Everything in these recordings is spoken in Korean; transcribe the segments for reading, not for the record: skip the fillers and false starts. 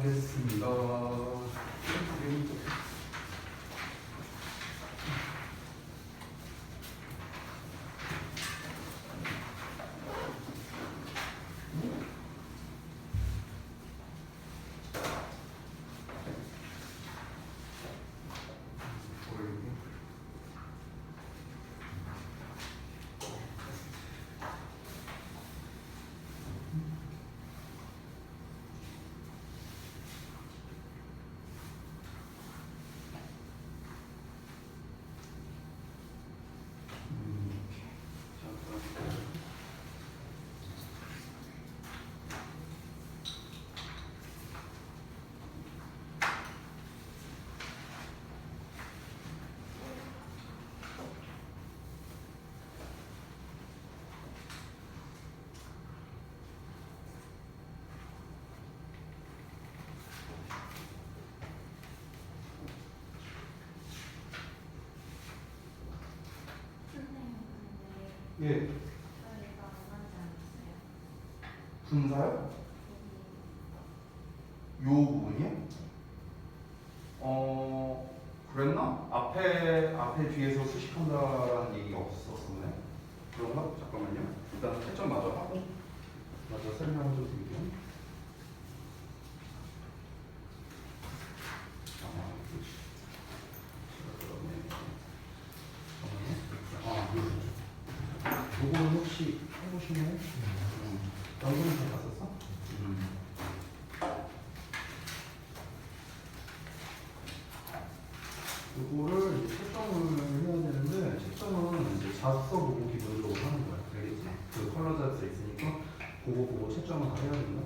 하겠습니다. 예. 분사요? 요 부분이요? 그랬나? 앞에 뒤에서 수식한다라는 얘기가 없었었네. 그런가? 잠깐만요. 일단 채점 마저 하고 마저 설명 좀 드릴게요. 요거는 혹시 해보시나요? 연구는 잘 봤었어? 요거를 이제 채점을 해야 되는데 채점은 이제 자습서 보고 기본적으로 하는 거야. 알겠지? 그 컬러 자습서 있으니까 그거 보고 채점을 다 해야 된다.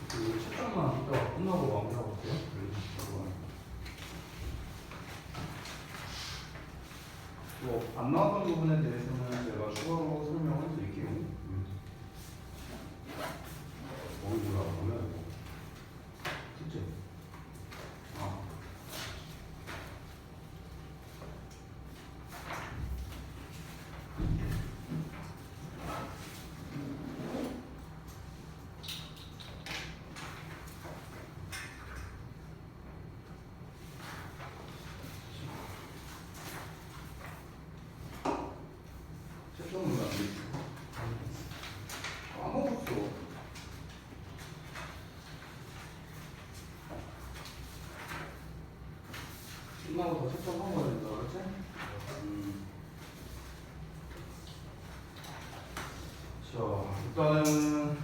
그 채점만 이따 끝나고 마무리하고 올게요. 안 나왔던 부분에 대해서는 제가 추가로 설명을 드릴게요. 뭐라 보면 그치? 채점은 안 되지. 까먹었어. 끝나고 더 채점하고 가야 된다, 그렇지? 자, 일단은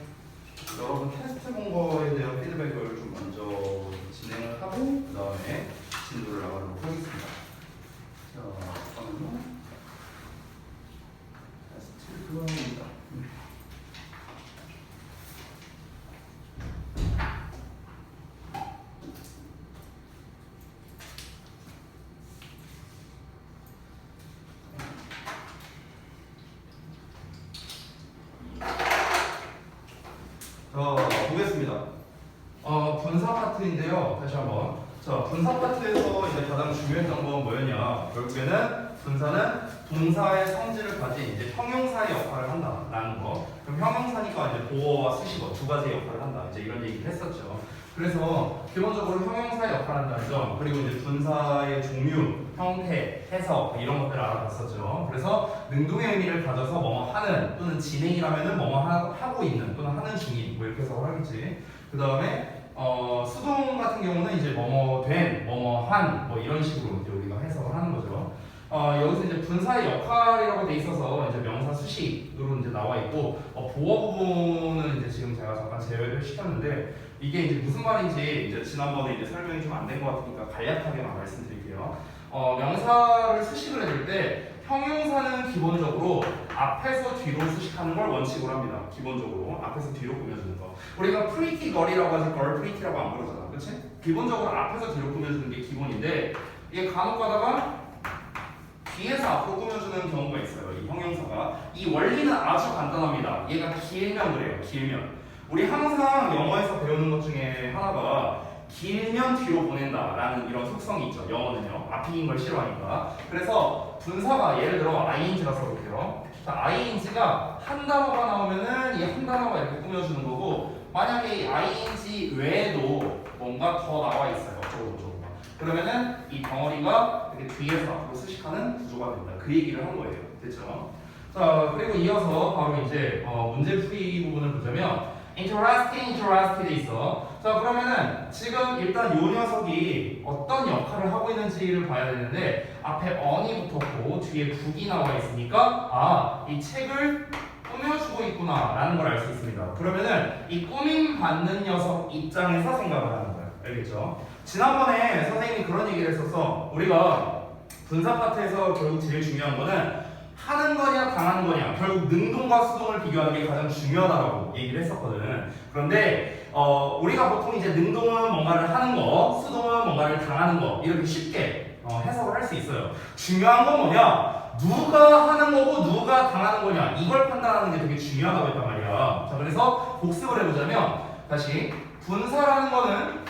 여러분 테스트 본 거에 대한 피드백을 좀 먼저 진행을 하고 그 다음에 진도를 나가도록 하겠습니다. 자, 잠깐만요. 테스트 그거입니다. 보겠습니다. 분사 파트인데요. 다시 한번. 자, 분사 파트에서 이제 가장 중요했던 건 뭐였냐? 결국에는 분사는 동사의 성질을 가진 이제 형용사의 역할을 한다라는 거. 그럼 형용사니까 이제 보어와 수식어 두 가지 역할을 한다. 이제 이런 얘기를 했었죠. 그래서 기본적으로 형용사의 역할을 한다는 점, 그리고 이제 분사의 종류, 형태, 해석 이런 것들을 알아봤었죠. 그래서 능동의 의미를 가져서 뭐뭐 하는 또는 진행이라면은 뭐뭐 하고 있는 또는 하는 중인 뭐 이렇게 해석을 하겠지. 그 다음에 수동 같은 경우는 이제 뭐뭐 된, 뭐뭐 한, 뭐 이런 식으로 이제 우리가 해석을 하는 거죠. 여기서 이제 분사의 역할이라고 돼 있어서 이제 명사 수식으로 이제 나와 있고 보어 부분은 이제 지금 제가 잠깐 제외를 시켰는데 이게 이제 무슨 말인지 이제 지난번에 이제 설명이 좀 안 된 것 같으니까 간략하게만 말씀드릴게요. 명사를 수식을 해줄 때 형용사는 기본적으로 앞에서 뒤로 수식하는 걸 원칙으로 합니다. 기본적으로 앞에서 뒤로 꾸며주는 거. 우리가 pretty girl이라고 하지 girl pretty라고 안 부르잖아, 그렇지? 기본적으로 앞에서 뒤로 꾸며주는 게 기본인데 이게 간혹 가다가 뒤에서 앞으로 꾸며주는 경우가 있어요. 이 형용사가. 이 원리는 아주 간단합니다. 얘가 길면 그래요. 길면. 우리 항상 영어에서 배우는 것 중에 하나가 길면 뒤로 보낸다라는 이런 속성이 있죠. 영어는요. 앞이긴 걸 싫어하니까. 그래서 분사가 예를 들어 ing라 써볼게요. 자, ing가 한 단어가 나오면은 이 한 단어가 이렇게 꾸며주는 거고, 만약에 이 ing 외에도 뭔가 더 나와 있어요. 저거. 그러면은 이 덩어리가 이렇게 뒤에서 앞으로 수식하는 구조가 된다. 그 얘기를 한 거예요. 됐죠? 자, 그리고 이어서 바로 이제 문제 풀이 부분을 보자면 interested 있어. 자, 그러면은 지금 일단 요 녀석이 어떤 역할을 하고 있는지를 봐야 되는데, 앞에 on이 붙었고 뒤에 book이 나와 있으니까 이 책을 꾸며주고 있구나 라는 걸 알 수 있습니다. 그러면은 이 꾸밈 받는 녀석 입장에서 생각을 하는 거예요. 알겠죠? 지난번에 선생님이 그런 얘기를 했었어. 우리가 분사 파트에서 결국 제일 중요한 거는 하는 거냐 당하는 거냐, 결국 능동과 수동을 비교하는 게 가장 중요하다고 얘기를 했었거든. 그런데 우리가 보통 이제 능동은 뭔가를 하는 거, 수동은 뭔가를 당하는 거, 이렇게 쉽게 해석을 할 수 있어요. 중요한 건 뭐냐, 누가 하는 거고 누가 당하는 거냐, 이걸 판단하는 게 되게 중요하다고 했단 말이야. 자, 그래서 복습을 해보자면, 다시 분사라는 거는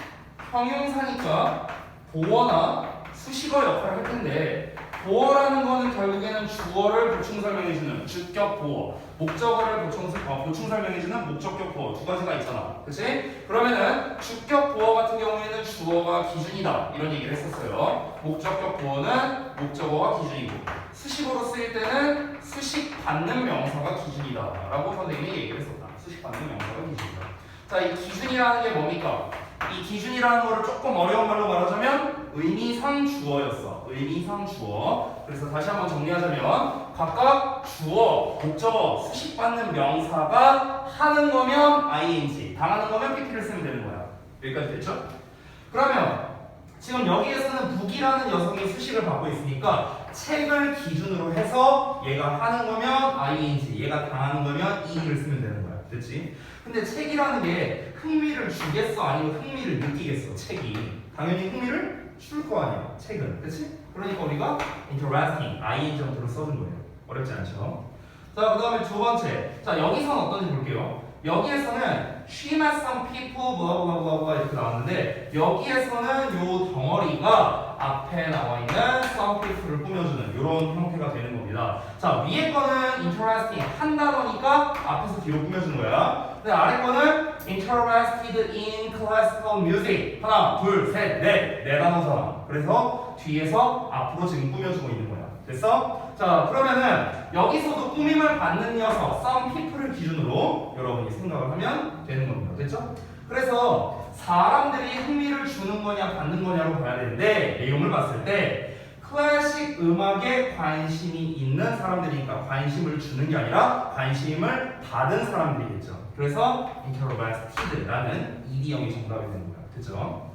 형용사니까 보어나 수식어 역할을 할 텐데, 보어라는 거는 결국에는 주어를 보충 설명해주는 주격 보어, 목적어를 보충 설명해주는 목적격 보어, 두 가지가 있잖아. 그치? 그러면은 주격 보어 같은 경우에는 주어가 기준이다, 이런 얘기를 했었어요. 목적격 보어는 목적어가 기준이고, 수식어로 쓰일 때는 수식 받는 명사가 기준이다 라고 선생님이 얘기를 했었다. 수식 받는 명사가 기준이다. 자, 이 기준이라는 게 뭡니까? 이 기준이라는 거를 조금 어려운 말로 말하자면 의미상 주어였어. 의미상 주어. 그래서 다시 한번 정리하자면, 각각 주어, 목적어, 수식받는 명사가 하는 거면 ing, 당하는 거면 pp를 쓰면 되는 거야. 여기까지 됐죠? 그러면 지금 여기에서는 북이라는 녀석이 수식을 받고 있으니까 책을 기준으로 해서 얘가 하는 거면 ing, 얘가 당하는 거면 e를 쓰면 되는 거야. 됐지? 근데 책이라는 게 흥미를 주겠어, 아니면 흥미를 느끼겠어? 책이 당연히 흥미를 줄 거 아니야, 책은. 그치? 그러니까 우리가 interesting, ing 정도로 써준 거예요. 어렵지 않죠? 자, 그 다음에 두 번째. 자, 여기서는 어떤지 볼게요. 여기에서는 she met some people blah blah blah blah 이렇게 나왔는데, 여기에서는 요 덩어리가 앞에 나와 있는 some people를 꾸며주는 이런 형태가 되는 겁니다. 자, 위에 거는 interesting 한 단어니까 앞에서 뒤로 꾸며주는 거야. 근데 아래 거는 interested in classical music 하나, 둘, 셋, 네 단어잖아. 그래서 뒤에서 앞으로 지금 꾸며주고 있는 거야. 됐어? 자, 그러면은 여기서도 꾸밈을 받는 녀석 some people을 기준으로 여러분이 생각을 하면 되는 겁니다. 됐죠? 그래서 사람들이 흥미를 주는 거냐 받는 거냐로 봐야 되는데, 내용을 봤을 때 클래식 음악에 관심이 있는 사람들이니까 관심을 주는 게 아니라 관심을 받은 사람들이겠죠. 그래서 interested라는 ed형이 정답이 되는 거야. 됐죠?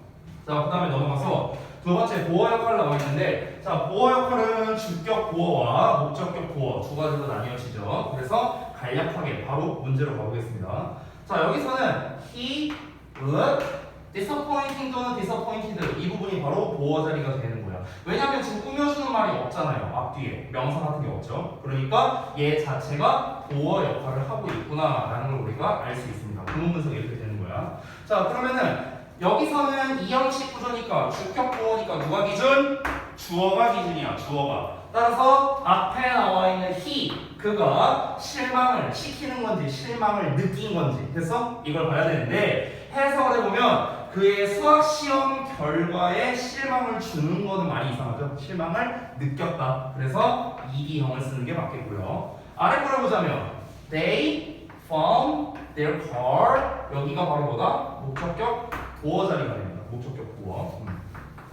자, 그 다음에 넘어가서 두 번째 보어 역할 나와 있는데, 자, 보어 역할은 주격 보어와 목적격 보어 두 가지로 나뉘어지죠. 그래서 간략하게 바로 문제로 가보겠습니다. 자, 여기서는 he looked disappointing 또는 disappointed, 이 부분이 바로 보어 자리가 되는 거야. 왜냐면 지금 꾸며주는 말이 없잖아요. 앞뒤에 명사 같은 게 없죠. 그러니까 얘 자체가 보어 역할을 하고 있구나 라는 걸 우리가 알 수 있습니다. 구문 분석이 이렇게 되는 거야. 자, 그러면은 여기서는 이형식 구조니까 주격 보어니까 누가 기준? 주어가 기준이야. 주어가. 따라서 앞에 나와 있는 he, 그가 실망을 시키는 건지 실망을 느낀 건지, 됐어? 이걸 봐야 되는데, 해석을 해보면 그의 수학 시험 결과에 실망을 주는 거는 많이 이상하죠? 실망을 느꼈다. 그래서 ed형을 쓰는 게 맞겠고요. 아래 거를 보자면 they found their car, 여기가 바로 뭐다? 목적격 보어 자리가 됩니다. 목적격 보어.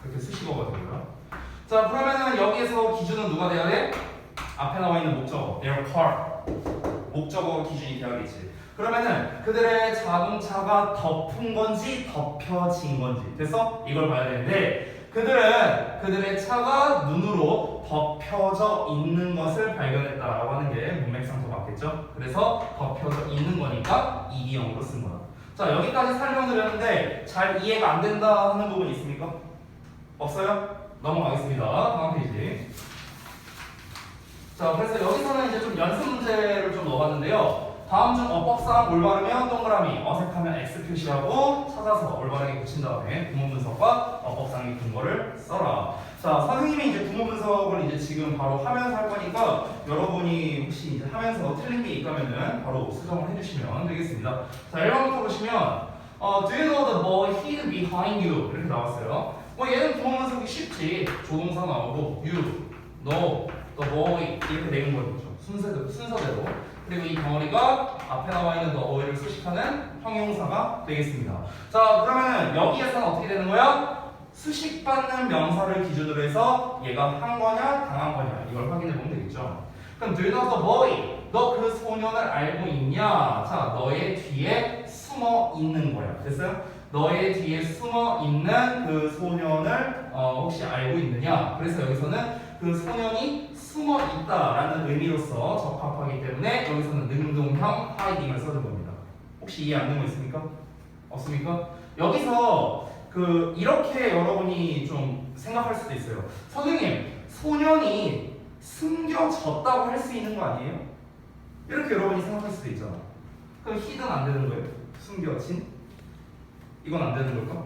이렇게 수식어가 되고요. 자, 그러면은 여기에서 기준은 누가 돼야 돼? 앞에 나와 있는 목적어 their car, 목적어 기준이 돼야겠지. 그러면은 그들의 자동차가 덮은 건지 덮여진 건지, 됐어? 이걸 봐야 되는데, 그들의 차가 눈으로 덮여져 있는 것을 발견했다라고 하는 게 문맥상도 맞겠죠? 그래서 덮여져 있는 거니까 ed형으로 쓴 거다. 자, 여기까지 설명드렸는데 잘 이해가 안 된다 하는 부분 있습니까? 없어요? 넘어가겠습니다. 다음 페이지. 자, 그래서 여기서는 이제 좀 연습 문제를 좀 넣어봤는데요. 다음 중 어법상 올바르면 동그라미, 어색하면 X 표시하고 찾아서 올바르게 붙인 다음에 구문 분석과 어법상의 근거를 써라. 자, 선생님이 이제 구문 분석 분석을 이제 지금 바로 하면서 할 거니까 여러분이 혹시 이제 하면서 틀린 게 있다면은 바로 수정을 해주시면 되겠습니다. 자, 1번부터 보시면 Do you know the boy hid behind you? 이렇게 나왔어요. 뭐 얘는 구문 분석이 쉽지. 조동사 나오고 you, know, the boy 이렇게 내는 거죠. 순서대로. 그리고 이 덩어리가 앞에 나와 있는 the boy를 수식하는 형용사가 되겠습니다. 자, 그러면 여기에서는 어떻게 되는 거야? 수식받는 명사를 기준으로 해서 얘가 한 거냐 당한 거냐 이걸 확인해 보면 되겠죠. 그럼 do you know the boy? 너 그 소년을 알고 있냐? 자, 너의 뒤에 숨어 있는 거야. 됐어요? 너의 뒤에 숨어 있는 그 소년을 혹시 알고 있느냐? 그래서 여기서는 그 소년이 숨어 있다라는 의미로서 적합하기 때문에 여기서는 능동형 하이딩을 써준 겁니다. 혹시 이해 안 되는 거 있습니까? 없습니까? 여기서 이렇게 여러분이 좀 생각할 수도 있어요. 선생님, 소년이 숨겨졌다고 할 수 있는 거 아니에요? 이렇게 여러분이 생각할 수도 있잖아. 그럼 히든 안 되는 거예요? 숨겨진? 이건 안 되는 걸까?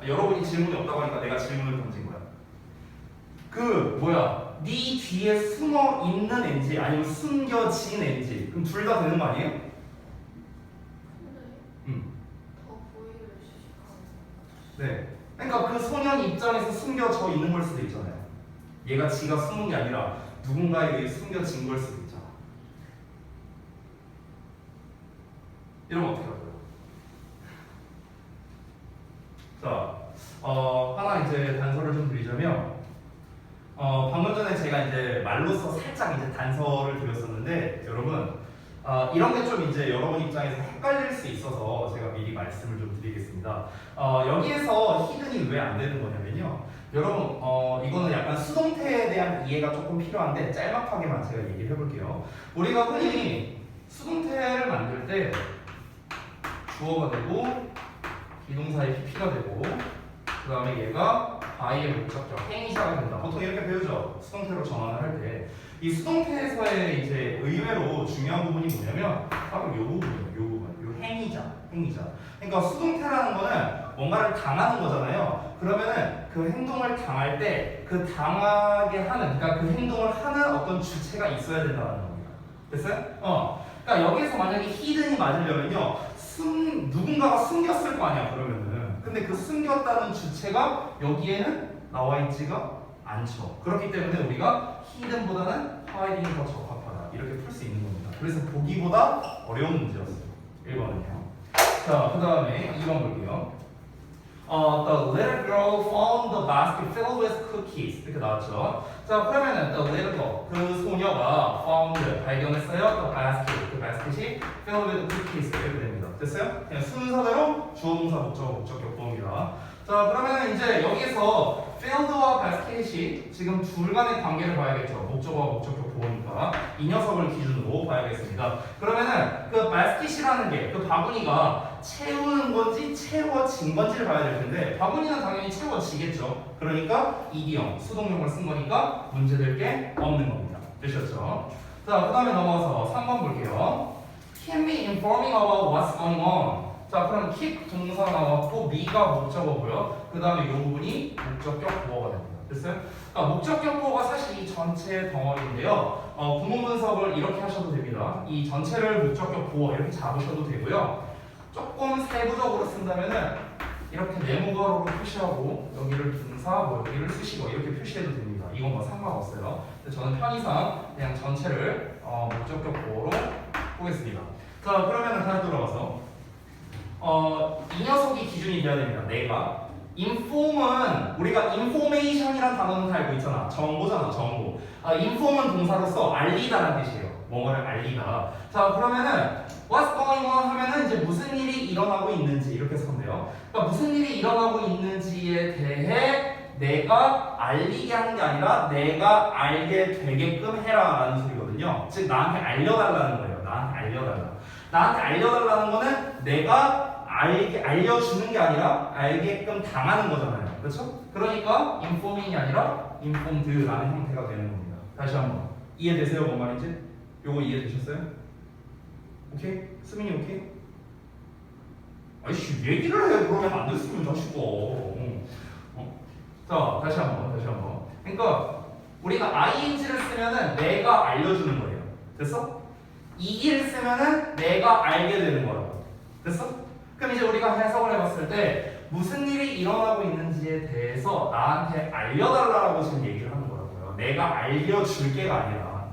여러분이 질문이 없다고 하니까 내가 질문을 던진 거야. 네 뒤에 숨어 있는 앤지 아니면 숨겨진 앤지 그럼 둘 다 되는 거 아니에요? 네. 그러니까 그 소년 입장에서 숨겨져 있는 걸 수도 있잖아요. 얘가 지가 숨은 게 아니라 누군가에 의해 숨겨진 걸 수도 있잖아. 이러면 어떻게 할까요? 자, 하나 이제 단서를 좀 드리자면, 방금 전에 제가 이제 말로써 살짝 이제 단서를 드렸었는데, 여러분, 이런 게 좀 이제 여러분 입장에서 헷갈릴 수 있어서 제가 미리 말씀을 좀 드리겠습니다. 여기에서 히든이 왜 안 되는 거냐면요. 여러분, 이거는 약간 수동태에 대한 이해가 조금 필요한데 짤막하게만 제가 얘기를 해볼게요. 우리가 흔히 수동태를 만들 때 주어가 되고 비동사의 PP가 되고 그 다음에 얘가 by의 목적격 행위자가 된다. 보통 이렇게 배우죠. 수동태로 전환을 할 때. 이 수동태에서의 이제 의외로 중요한 부분이 뭐냐면 바로 요 부분이에요. 요 부분. 요 행위자. 그러니까 수동태라는 거는 뭔가를 당하는 거잖아요. 그러면은 그 행동을 당할 때 그 당하게 하는, 그러니까 그 행동을 하는 어떤 주체가 있어야 된다는 겁니다. 됐어요? 그러니까 여기서 만약에 히든이 맞으려면요, 누군가가 숨겼을 거 아니야. 그러면은. 근데 그 숨겼다는 주체가 여기에는 나와 있지가 않죠. 그렇기 때문에 우리가 히든보다는 하이딩이 더 적합하다. 이렇게 풀 수 있는 겁니다. 그래서 보기보다 어려운 문제였어요. 1번은요. 자, 그 다음에 2번 볼게요. The little girl found the basket filled with cookies. 이렇게 나왔죠. 자, 그러면은 the little girl, 그 소녀가 found, 발견했어요. The basket, 그 바스켓이 filled with cookies. 이렇게 됩니다. 됐어요? 그냥 순서대로 주어, 동사, 목적격 보입니다. 자, 그러면 이제 여기서 field와 basket이 지금 둘 간의 관계를 봐야겠죠. 목적어와 목적격 보호니까 이 녀석을 기준으로 봐야겠습니다. 그러면은 그 basket이라는 게 그 바구니가 채우는 건지 채워진 건지를 봐야 될 텐데 바구니는 당연히 채워지겠죠. 그러니까 이디엄, 수동용을 쓴 거니까 문제될 게 없는 겁니다. 되셨죠? 자, 그 다음에 넘어가서 3번 볼게요. Can be informing about what's going on. 자, 그럼 keep 동사 나왔고 me가 목적어고요. 그 다음에 이 부분이 목적격 보어가 됩니다. 됐어요? 그러니까 목적격 보어가 사실 이 전체 덩어리인데요. 구문 분석을 이렇게 하셔도 됩니다. 이 전체를 목적격 보어 이렇게 잡으셔도 되고요. 조금 세부적으로 쓴다면은 이렇게 네모가로로 표시하고 여기를 분사, 여기를 쓰시고 이렇게 표시해도 됩니다. 이건 뭐 상관없어요. 근데 저는 편의상 그냥 전체를 목적격 보어로 보겠습니다. 자, 그러면은 다시 돌아가서 이 녀석이 기준이 돼야 됩니다. 내가 inform은 우리가 information이라는 단어는 다 알고 있잖아. 정보잖아, 정보. inform은 동사로서 알리다라는 뜻이에요. 뭔가를 알리다. 자, 그러면은 what's going on 하면은 이제 무슨 일이 일어나고 있는지 이렇게 해서 돼요. 그러니까 무슨 일이 일어나고 있는지에 대해 내가 알리게 하는 게 아니라 내가 알게 되게끔 해라라는 소리거든요. 즉 나한테 알려달라는 거예요. 나한테 알려달라는 거는 내가 알려주는 게 아니라 알게끔 당하는 거잖아요. 그렇죠? 그러니까 informing이 아니라 informed라는 형태가 되는 겁니다. 다시 한번 이해되세요? 뭔 말인지? 요거 이해되셨어요? 오케이? 수민이 오케이? 아이씨 얘기를 해. 그러면 안 됐으면 자식아. 자, 다시 한번 그러니까 우리가 ing를 쓰면은 내가 알려주는 거예요. 됐어? 이를 쓰면은 내가 알게 되는 거라고. 됐어? 그럼 이제 우리가 해석을 해봤을 때 무슨 일이 일어나고 있는지에 대해서 나한테 알려달라고 지금 얘기를 하는 거라고요. 내가 알려줄게가 아니라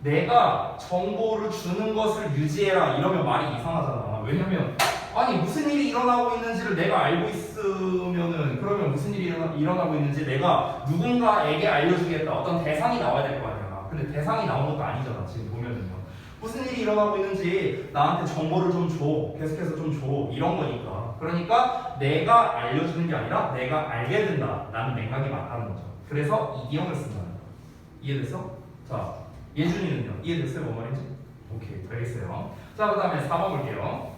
내가 정보를 주는 것을 유지해라 이러면 말이 이상하잖아. 왜냐면 아니 무슨 일이 일어나고 있는지를 내가 알고 있으면은 그러면 무슨 일이 일어나고 있는지 내가 누군가에게 알려주겠다. 어떤 대상이 나와야 될 거 아니야. 근데 대상이 나온 것도 아니잖아. 지금 보면은요. 무슨 일이 일어나고 있는지 나한테 정보를 좀 줘. 계속해서 좀 줘. 이런 거니까. 그러니까 내가 알려주는 게 아니라 내가 알게 된다. 라는 맥락이 맞다는 거죠. 그래서 이디엄을 쓴다는 거. 이해됐어? 자, 예준이는요? 이해됐어요? 뭔 말인지? 오케이, 알겠어요. 자, 그 다음에 4번 볼게요.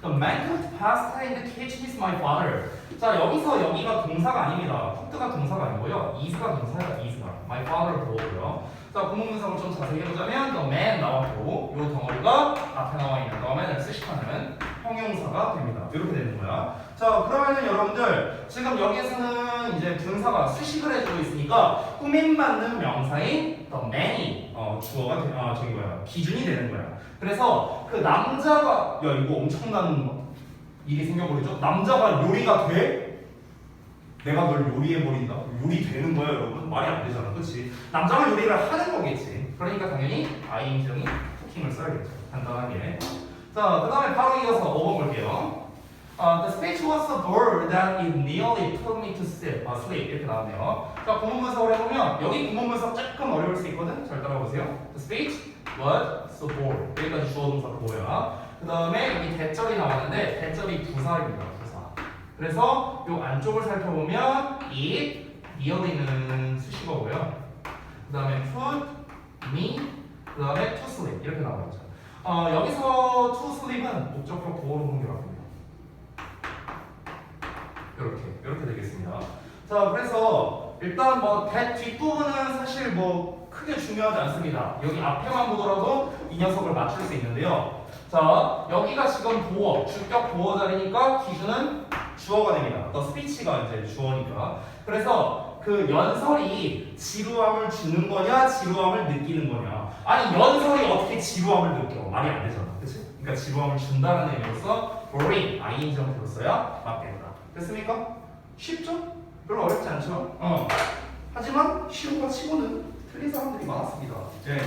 The man cooked pasta in the kitchen is my father. 자, 여기서 여기가 동사가 아닙니다. cooked가 동사가 아니고요. is가 동사야, is가. my father 보고요. 자, 구문 분석을 좀 자세히 해보자면 the man 나왔고 요 덩어리가 앞에 나와 있는 the man을 쓰시하는 형용사가 됩니다. 이렇게 되는 거야. 자, 그러면은 여러분들 지금 여기에서는 이제 분사가 수식을 해주고 있으니까 꾸밈받는 명사인 the man이 주어가 저기 뭐야 기준이 되는 거야. 그래서 그 남자가 야 이거 엄청난 일이 생겨버리죠. 남자가 요리가 돼? 내가 널 요리해버린다? 요리 되는 거야 여러분? 말이 안 되잖아. 그치? 남자가 요리를 하는 거겠지. 그러니까 당연히 ing형이 쿠킹을 써야겠죠. 간단하게. 자, 그 다음에 바로 이어서 5번 볼게요. The speech was so bored that it nearly put me to sleep. 이렇게 나왔네요. 자, 구문 분석을 해보면 여기 구문 분석 조금 어려울 수 있거든? 잘 따라보세요. The speech was so bored. 여기까지 주어 동사 보여요. 그 다음에 여기 대절이 나왔는데 대절이 부사입니다. 부사. 그래서 요 안쪽을 살펴보면 it, nearly는 수식어고요. 그 다음에 put me, 그 다음에 to sleep 이렇게 나와있죠. 여기서 to sleep은 목적격 보호로 공격합니다. 이렇게 되겠습니다. 자, 그래서 일단 뭐 that 뒷부분은 사실 뭐 크게 중요하지 않습니다. 여기 앞에만 보더라도 이 녀석을 맞출 수 있는데요. 자, 여기가 지금 보어, 주격 보어 자리니까 기준은 주어가 됩니다. The speech가 이제 주어니까. 그래서 그 연설이 지루함을 주는 거냐, 지루함을 느끼는 거냐. 아니 연설이 어떻게 지루함을 느껴? 말이 안 되잖아, 그렇지? 그러니까 지루함을 준다는 의미로서 boring, ing 형태로 써야 맞겠다. 됐습니까? 쉽죠? 별로 어렵지 않죠? 하지만 쉬운 거 치고는 틀린 사람들이 많았습니다. 네.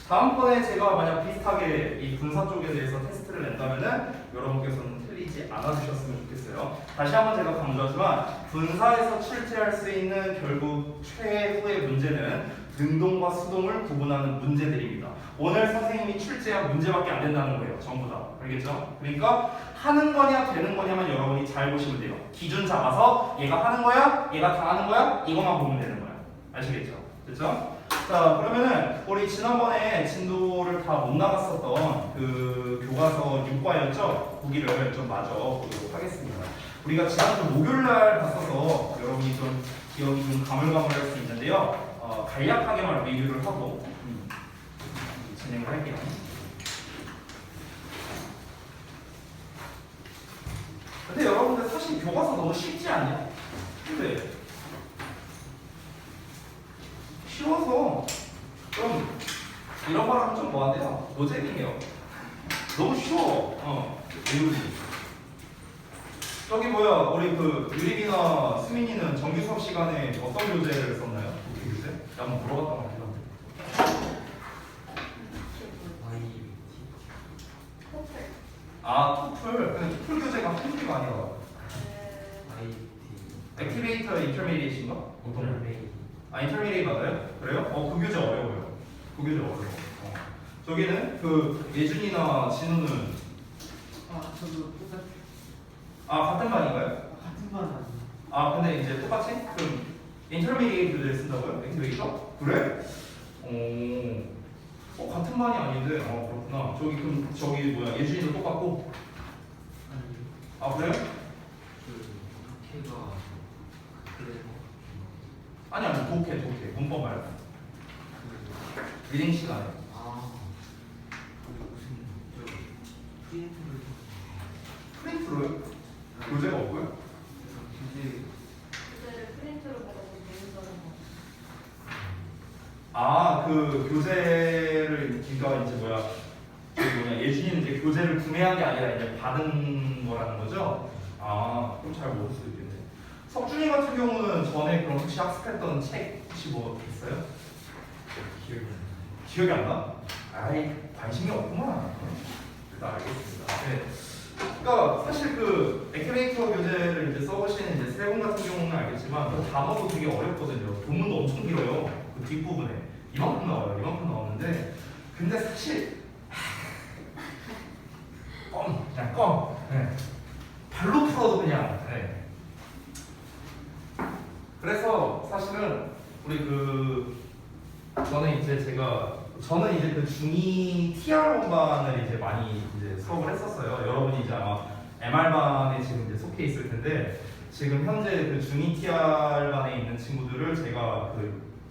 다음번에 제가 만약 비슷하게 이 분사 쪽에 대해서 테스트를 낸다면은 여러분께서는 틀리지 않아주셨으면 좋겠어요. 다시 한번 제가 강조하지만 분사에서 출제할 수 있는 결국 최후의 문제는 능동과 수동을 구분하는 문제들입니다. 오늘 선생님이 출제한 문제밖에 안 된다는 거예요. 전부 다. 알겠죠? 그러니까 하는 거냐 되는 거냐만 여러분이 잘 보시면 돼요. 기준 잡아서 얘가 하는 거야? 얘가 다 하는 거야? 이것만 보면 되는 거야. 아시겠죠? 됐죠? 자, 그러면은 우리 지난번에 진도를 다 못 나갔었던 그 교과서 6과였죠? 보기를 좀 마저 보도록 하겠습니다. 우리가 지난주 목요일날 봤어서 여러분이 좀 기억이 좀 가물가물할 수 있는데요. 간략하게만 리뷰를 하고 진행을 할게요. 근데 여러분들 사실 교과서 너무 쉽지 않냐? 근데 쉬워서 좀 이런 말 하면 좀 뭐한데요? 노잼이에요. 너무 쉬워. 배우기. 저기 뭐야 우리 그 유림이나 수민이는 정규 수업 시간에 어떤 교재를 썼나요? 어떻게 교재? 한번 물어봤던 것 같긴 한데. 토플. 근데 토플 교재가 한국이가 아니라 액티베이터 인터미디에이트인가? 인터미디에이트 맞아요? 그래요? 그 교재 어려워요. 그 교재 어려워. 저기는 그 예준이나 진우는 저도 똑같아요. 같은 반인가요? 같은 반 아니에요. 근데 이제 똑같이? 그럼 인터미디에이트 교재 쓴다고요? 액티베이터? 그래? 같은 반이 아닌데 그렇구나. 저기 뭐야 예준이도 똑같고. 그래요? 걔가 그래요. 아니 독해 문법 말고 리딩 시간에. 무슨 프린트를 프린트로요? 교재가 없고요? 교재 프린트로 받아서 내는 거는 그 교재를 그러니까 이제 뭐야 예준이는 이제 교재를 구매한 게 아니라 이제 받은 거라는 거죠? 아 그럼 잘 모를 수도 있겠네. 석준이 같은 경우는 전에 그럼 혹시 학습했던 책 혹시 뭐 있어요? 기억이 안 나? 아이 관심이 없구만. 일단 알겠습니다. 네. 그러니까 사실 그 에큐레이터 교재를 이제 써보시는 이제 세 분 같은 경우는 알겠지만 그 단어도 되게 어렵거든요. 본문도 엄청 길어요. 그 뒷부분에 이만큼 나와요. 이만큼 나오는데 근데 사실 그냥 네. 발로 풀어도 그냥 네. 그래서 사실은 우리 저는 이제 그 중2 TR 원반을 이제 많이 이제 수업을 했었어요. 여러분이 이제 아마 MR반에 지금 이제 속해 있을 텐데 지금 현재 그 중2 TR반에 있는 친구들을 제가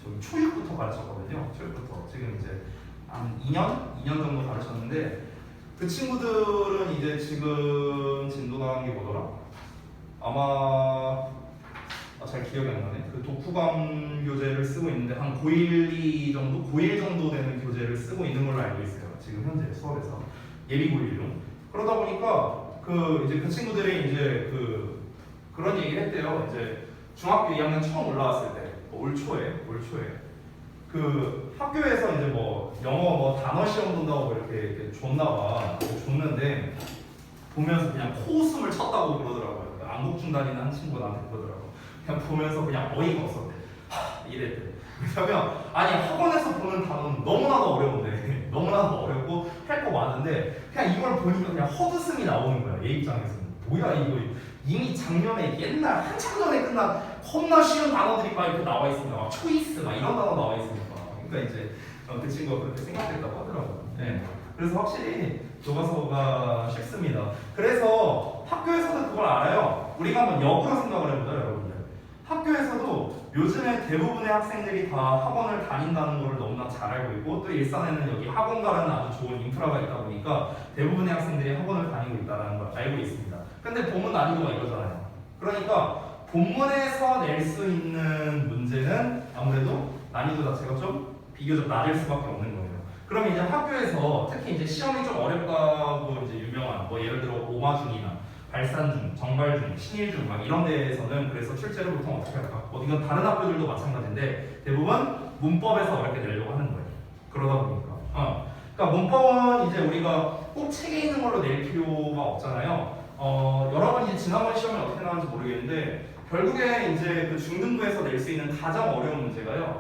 저기 초육부터 가르쳤거든요. 초육부터 지금 이제 한 2년 정도 가르쳤는데 그 친구들은 이제 지금 진도 나간 게 뭐더라? 아마 잘 기억이 안 나네. 그 독후감 교재를 쓰고 있는데 한 고1 정도 되는 교재를 쓰고 있는 걸로 알고 있어요. 지금 현재 수업에서 예비 고1용. 그러다 보니까 이제 그 친구들이 이제 그런 얘기를 했대요. 이제 중학교 2학년 처음 올라왔을 때 올 초에 그 학교에서 이제 뭐 영어 뭐 단어 시험 본다고 이렇게 줬나봐. 줬는데 보면서 그냥 코웃음을 쳤다고 그러더라고요. 안국 중단이는 한 친구가 나한테 그러더라고. 그냥 보면서 그냥 어이가 없었대. 이랬대. 왜냐면 아니 학원에서 보는 단어는 너무나도 어려운데 너무나도 어렵고 할 거 많은데 그냥 이걸 보니까 그냥 헛웃음이 나오는 거야. 얘 입장에서는 뭐야 이거 이미 작년에 옛날 한참 전에 끝난 겁나 쉬운 단어들이 막 이렇게 나와 있습니다. 막 초이스 막 이런 단어 나와 있으니까. 그러니까 이제 그 친구가 그렇게 생각했다고 하더라고요. 네. 그래서 확실히 교과서가 쉽습니다. 그래서 학교에서도 그걸 알아요. 우리가 한번 역으로 생각을 해보자 여러분들. 학교에서도 요즘에 대부분의 학생들이 다 학원을 다닌다는 걸 너무나 잘 알고 있고 또 일산에는 여기 학원가라는 아주 좋은 인프라가 있다 보니까 대부분의 학생들이 학원을 다니고 있다는 걸 알고 있습니다. 근데 본문 난이도가 이거잖아요. 그러니까 본문에서 낼 수 있는 문제는 아무래도 난이도 자체가 좀 비교적 낮을 수밖에 없는 거예요. 그럼 이제 학교에서 특히 이제 시험이 좀 어렵다고 이제 유명한 뭐 예를 들어 오마중이나 발산중, 정발중, 신일중 막 이런 데에서는 그래서 출제를 보통 어떻게 할까? 이건 다른 학교들도 마찬가지인데 대부분 문법에서 어렵게 내려고 하는 거예요. 그러다 보니까 그러니까 문법은 이제 우리가 꼭 책에 있는 걸로 낼 필요가 없잖아요. 여러분 이제 지난번 시험에 어떻게 나왔는지 모르겠는데 결국에 이제 그 중등부에서 낼 수 있는 가장 어려운 문제가요.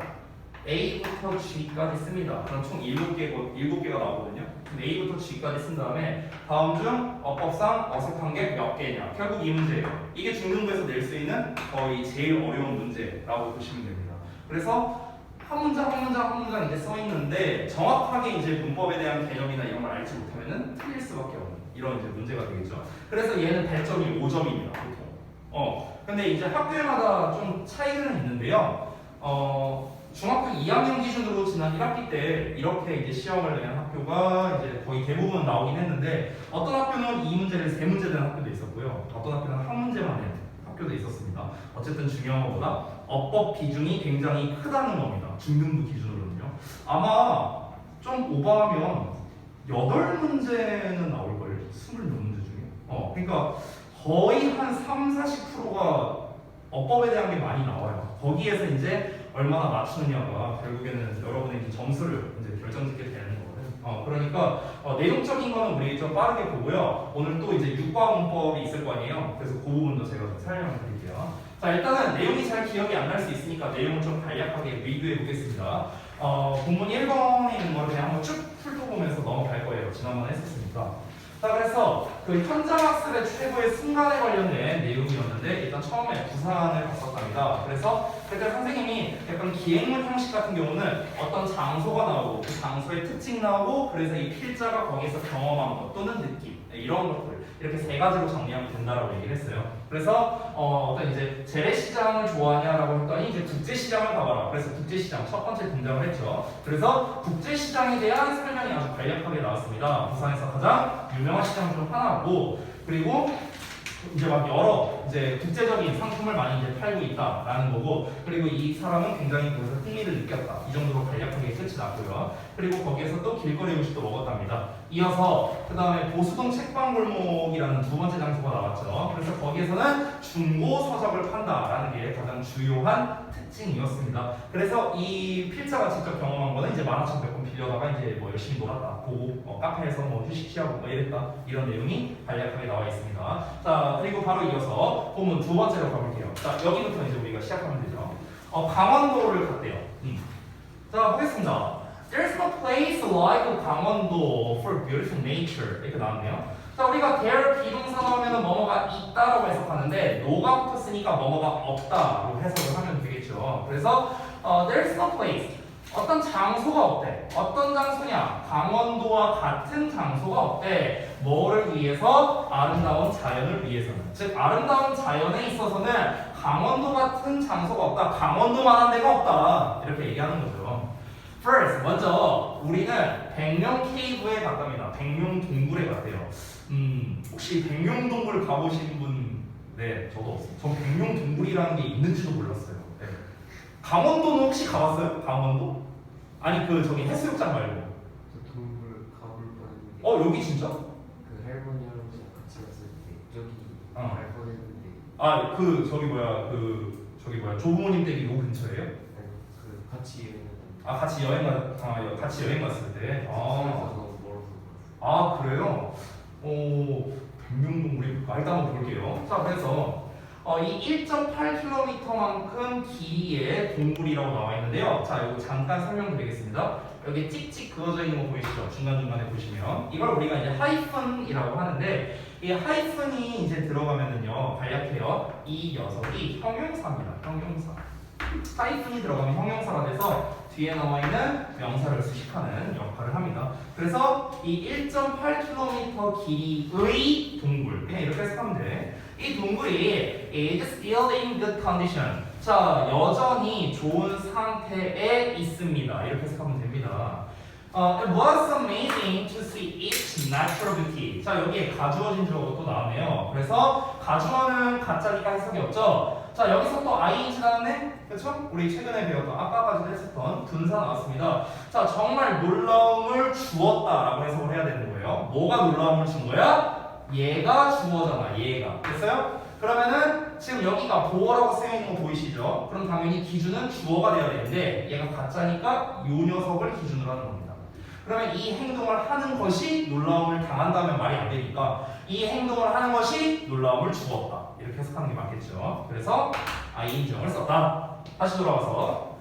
A부터 G까지 씁니다. 그럼 총 7개가 나오거든요. A부터 G까지 쓴 다음에 다음 중 어법상 어색한 게 몇 개냐. 결국 이 문제예요. 이게 중등부에서 낼 수 있는 거의 제일 어려운 문제라고 보시면 됩니다. 그래서 한 문장 이제 써 있는데 정확하게 이제 문법에 대한 개념이나 이런 걸 알지 못하면은 틀릴 수밖에 없는 이런 이제 문제가 되겠죠. 그래서 얘는 배점이 5점입니다. 보통. 근데 이제 학교마다 좀 차이는 있는데요. 중학교 2학년 기준으로 지난 1학기 때 이렇게 이제 시험을 낸 학교가 이제 거의 대부분 나오긴 했는데 어떤 학교는 2문제를 3문제 낸 학교도 있었고요. 어떤 학교는 한 문제만 낸 학교도 있었습니다. 어쨌든 중요한 것보다 어법 비중이 굉장히 크다는 겁니다. 중등부 기준으로는요. 아마 좀 오버하면 8문제는 나올걸요. 20몇 문제 중에. 그러니까 거의 한 30-40%가 어법에 대한 게 많이 나와요. 거기에서 이제 얼마나 맞추느냐가 결국에는 여러분의 이제 점수를 이제 결정짓게 되는 거거든요. 그러니까 내용적인 거는 우리 좀 빠르게 보고요. 오늘 또 이제 육과 문법이 있을 거 아니에요. 그래서 그 부분도 제가 좀 설명을 드릴게요. 자, 일단은 내용이 잘 기억이 안 날 수 있으니까 내용을 좀 간략하게 리뷰해 보겠습니다. 본문 1번에 있는 걸 그냥 한번 쭉 훑어보면서 넘어갈 거예요. 지난번에 했었으니까. 자, 그래서 그 현장학습의 최고의 순간에 관련된 내용이었는데 일단 처음에 부산을 갔었답니다. 그래서 그때 선생님이 약간 기행문 형식 같은 경우는 어떤 장소가 나오고 그 장소의 특징 나오고 그래서 이 필자가 거기서 경험한 것 또는 느낌 이런 것들 이렇게 3가지로 정리하면 된다라고 얘기를 했어요. 그래서 어떤 이제 재래시장을 좋아하냐라고 했더니 이제 국제시장을 가봐라. 그래서 국제시장 첫 번째 등장을 했죠. 그래서 국제시장에 대한 설명이 아주 간략하게 나왔습니다. 부산에서 가장 유명한 시장 중 하나고 그리고 이제 막 여러 이제 국제적인 상품을 많이 이제 팔고 있다라는 거고, 그리고 이 사람은 굉장히 그래서 흥미를 느꼈다. 이 정도로 간략하게 끝이 났고요. 그리고 거기에서 또 길거리 음식도 먹었답니다. 이어서 그 다음에 보수동 책방골목이라는 두 번째 장소가 나왔죠. 그래서 거기에서는 중고 서적을 판다라는 게 가장 주요한 특징이었습니다. 그래서 이 필자가 직접 경험한 거는 이제 만화책 몇 권 빌려다가 이제 뭐 열심히 놀았다, 보고 카페에서 뭐 휴식 취하고 뭐 이랬다, 이런 내용이 간략하게 나와 있습니다. 자, 그리고 바로 이어서 본문 두 번째로 가볼게요. 자, 여기부터 이제 우리가 시작하면 되죠. 강원도를 갔대요. 자, 보겠습니다. There's no place like 강원도 for beautiful nature. 이렇게 나왔네요. 자, 우리가 there 비동사 나오면 뭐뭐가 있다라고 해석하는데 no가 붙었으니까 뭐뭐가 없다로 해석을 하면 되겠죠. 그래서 there's no place. 어떤 장소가 없대. 어떤 장소냐? 강원도와 같은 장소가 없대. 뭐를 위해서? 아름다운 자연을 위해서는. 즉 아름다운 자연에 있어서는 강원도 같은 장소가 없다. 강원도만한 데가 없다. 이렇게 얘기하는 거죠. First, 먼저 우리는 백룡 케이브에 갔답니다. 백룡 동굴에 갔대요. 혹시 백룡 동굴 가보신 분? 네, 저도 없어요. 전 백룡 동굴이라는 게 있는지도 몰랐어요. 네. 강원도는 혹시 가봤어요? 강원도? 아니 그 저기 해수욕장 말고. 저 동물 가볼 뻔했는데. 여기 진짜? 그 할머니 할아버지랑 같이 갔을 때 저기 어. 갈 뻔했는데. 그 저기 뭐야 조부모님 댁이 요 근처예요? 아니, 그 같이 여행을. 같이 여행 갔을 때. 너무 멀어서. 그래요? 백룡동굴이 일단 한번 볼게요. 자, 그래서 이 1.8km만큼 길이의 동굴이라고 나와 있는데요. 자, 이거 잠깐 설명드리겠습니다. 여기 찍찍 그어져 있는 거 보이시죠? 중간중간에 보시면 이걸 우리가 이제 하이픈이라고 하는데, 이 하이픈이 이제 들어가면은요 간략해요. 이 녀석이 형용사입니다. 형용사. 하이픈이 들어가면 형용사가 돼서 뒤에 나와 있는 명사를 수식하는 역할을 합니다. 그래서 이 1.8km 길이의 동굴, 그냥 이렇게 해석하면 돼. 이 동굴이 is still in good condition. 자, 여전히 좋은 상태에 있습니다. 이렇게 해석하면 됩니다. It was amazing to see its natural beauty. 자, 여기에 가주어진 주어가 또 나왔네요. 그래서 가주어는 가짜니까 해석이 없죠. 자, 여기서 또 ing 나왔네? 그쵸? 우리 최근에 배웠던 아까까지 했었던 분사 나왔습니다. 자, 정말 놀라움을 주었다라고 해석을 해야 되는 거예요. 뭐가 놀라움을 준 거야? 얘가 주어잖아, 얘가. 됐어요? 그러면은 지금 여기가 보어라고 쓰여있는 거 보이시죠? 그럼 당연히 기준은 주어가 돼야 되는데 얘가 가짜니까 요 녀석을 기준으로 하는 겁니다. 그러면 이 행동을 하는 것이 놀라움을 당한다면 말이 안 되니까 이 행동을 하는 것이 놀라움을 주었다. 이렇게 해석하는 게 맞겠죠. 그래서 ing을 썼다. 다시 돌아와서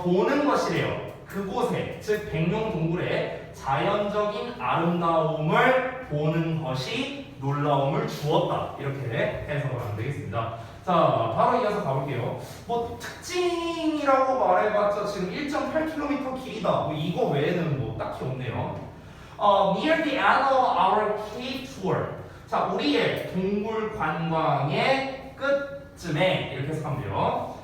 보는 것이래요. 그곳에, 즉 백룡 동굴에 자연적인 아름다움을 보는 것이 놀라움을 주었다. 이렇게 해석을 하면 되겠습니다. 자, 바로 이어서 가볼게요. 뭐 특징이라고 말해봤자 지금 1.8km 길이다. 뭐 이거 외에는 뭐 딱히 없네요. Near the end of our cave tour. 자, 우리의 동굴 관광의 끝쯤에 이렇게 해석하면 돼요.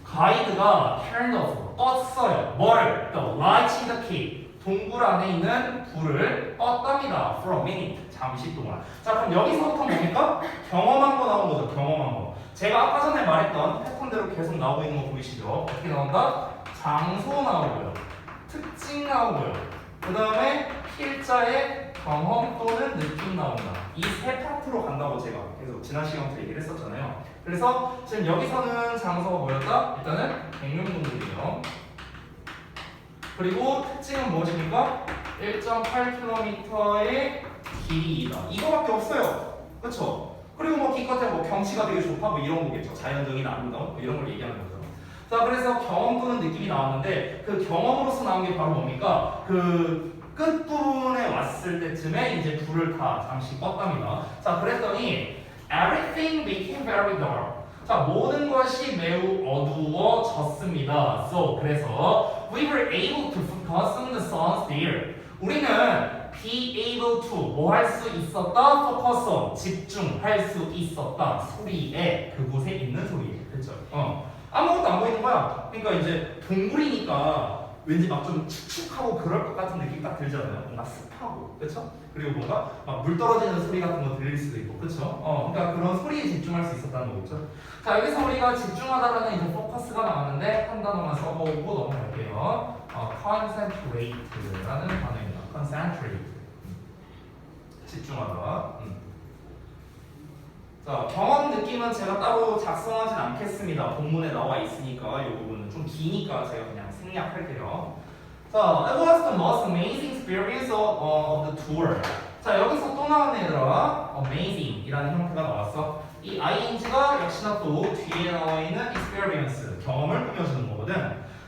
가이드가 turned off, 껐어요. 뭐를? The lights in the cave. 동굴 안에 있는 불을 껐답니다. For a minute. 잠시 동안. 자, 그럼 여기서부터 뭡니까? 경험한 거 나온 거죠. 경험한 거. 제가 아까 전에 말했던 패턴대로 계속 나오고 있는 거 보이시죠? 어떻게 나온다? 장소 나오고요. 특징 나오고요. 그 다음에 필자의 경험 또는 느낌 나온다. 이 세 파트로 간다고 제가 계속 지난 시간부터 얘기를 했었잖아요. 그래서 지금 여기서는 장소가 뭐였다? 일단은 백룡동굴이에요. 그리고 특징은 무엇입니까? 1.8km의 길이이다. 이거밖에 없어요. 그쵸? 그리고 뭐 기껏해 뭐 경치가 되게 좋다 뭐 이런 거겠죠. 자연적인 아름다움 뭐 이런 걸 얘기하는 거죠. 자, 그래서 경험 또는 느낌이 나왔는데 그 경험으로서 나온 게 바로 뭡니까? 그 끝부분에 왔을 때쯤에 이제 불을 다 잠시 껐답니다. 자, 그랬더니 everything became very dark. 자, 모든 것이 매우 어두워졌습니다. So, 그래서 we were able to focus on the sun's there. 우리는 be able to 뭐 할 수 있었다? focus on 집중할 수 있었다. 소리에 그곳에 있는 소리에. 그렇죠? 아무것도 안 보이는 거야. 그러니까 이제 동굴이니까 왠지 막 좀 축축하고 그럴 것 같은 느낌 딱 들잖아요. 뭔가 습하고, 그렇죠? 그리고 뭔가 막 물 떨어지는 소리 같은 거 들릴 수도 있고, 그렇죠? 그러니까 그런 소리에 집중할 수 있었다는 거겠죠. 자, 여기서 우리가 집중하다라는 이제 포커스가 나왔는데 한 단어만 써보고 넘어갈게요. concentrate라는 단어입니다. concentrate. 집중하다. 자, 경험 느낌은 제가 따로 작성하진 않겠습니다. 본문에 나와 있으니까 이 부분은 좀 기니까 제가 그냥 생략할게요. 자, it was the most amazing experience of the tour. 자, 여기서 또 나온 얘들아, amazing이라는 형태가 나왔어. 이 ing가 역시나 또 뒤에 나와 있는 experience, 경험을 꾸며주는 거거든.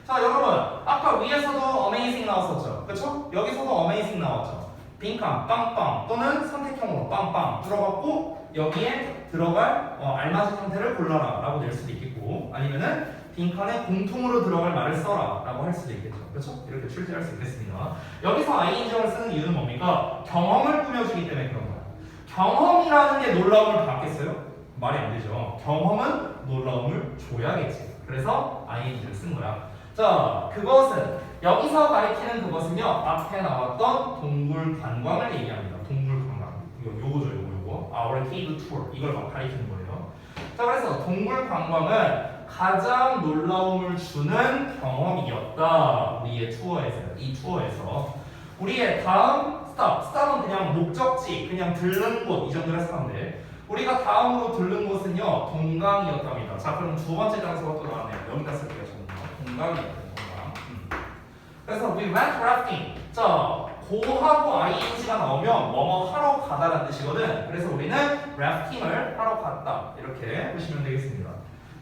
자, 여러분, 아까 위에서도 amazing 나왔었죠, 그렇죠? 여기서도 amazing 나왔죠. 빈칸, 빵빵 또는 선택형으로 빵빵 들어갔고 여기에 들어갈 알맞은 형태를 골라라 라고 낼 수도 있겠고 아니면은 빈칸에 공통으로 들어갈 말을 써라 라고 할 수도 있겠죠. 그렇죠? 이렇게 출제할 수 있겠습니다. 여기서 ing를 쓰는 이유는 뭡니까? 경험을 꾸며주기 때문에 그런 거야. 경험이라는 게 놀라움을 받겠어요? 말이 안 되죠. 경험은 놀라움을 줘야겠지. 그래서 ing를 쓴 거야. 자, 그것은 여기서 가리키는 그것은요 앞에 나왔던 동물 관광을 얘기합니다. 동물 관광 요거죠 요거 Our Cave Tour 이걸 막 가리키는 거예요. 자, 그래서 동물 관광은 가장 놀라움을 주는 경험이었다. 우리의 투어에서 이 투어에서 우리의 다음 스탑은 그냥 목적지 그냥 들른 곳 이 정도로 해석하면 돼. 우리가 다음으로 들른 곳은요 동강이었답니다. 자, 그럼 두 번째 장소가 또 나왔네요. 여기다 쓸게요. 동강이었어요. 동강. 그래서 we went rafting. 자, 고하고 ing가 나오면 뭐뭐 하러 가다라는 뜻이거든. 그래서 우리는 래프팅을 하러 갔다. 이렇게 보시면 되겠습니다.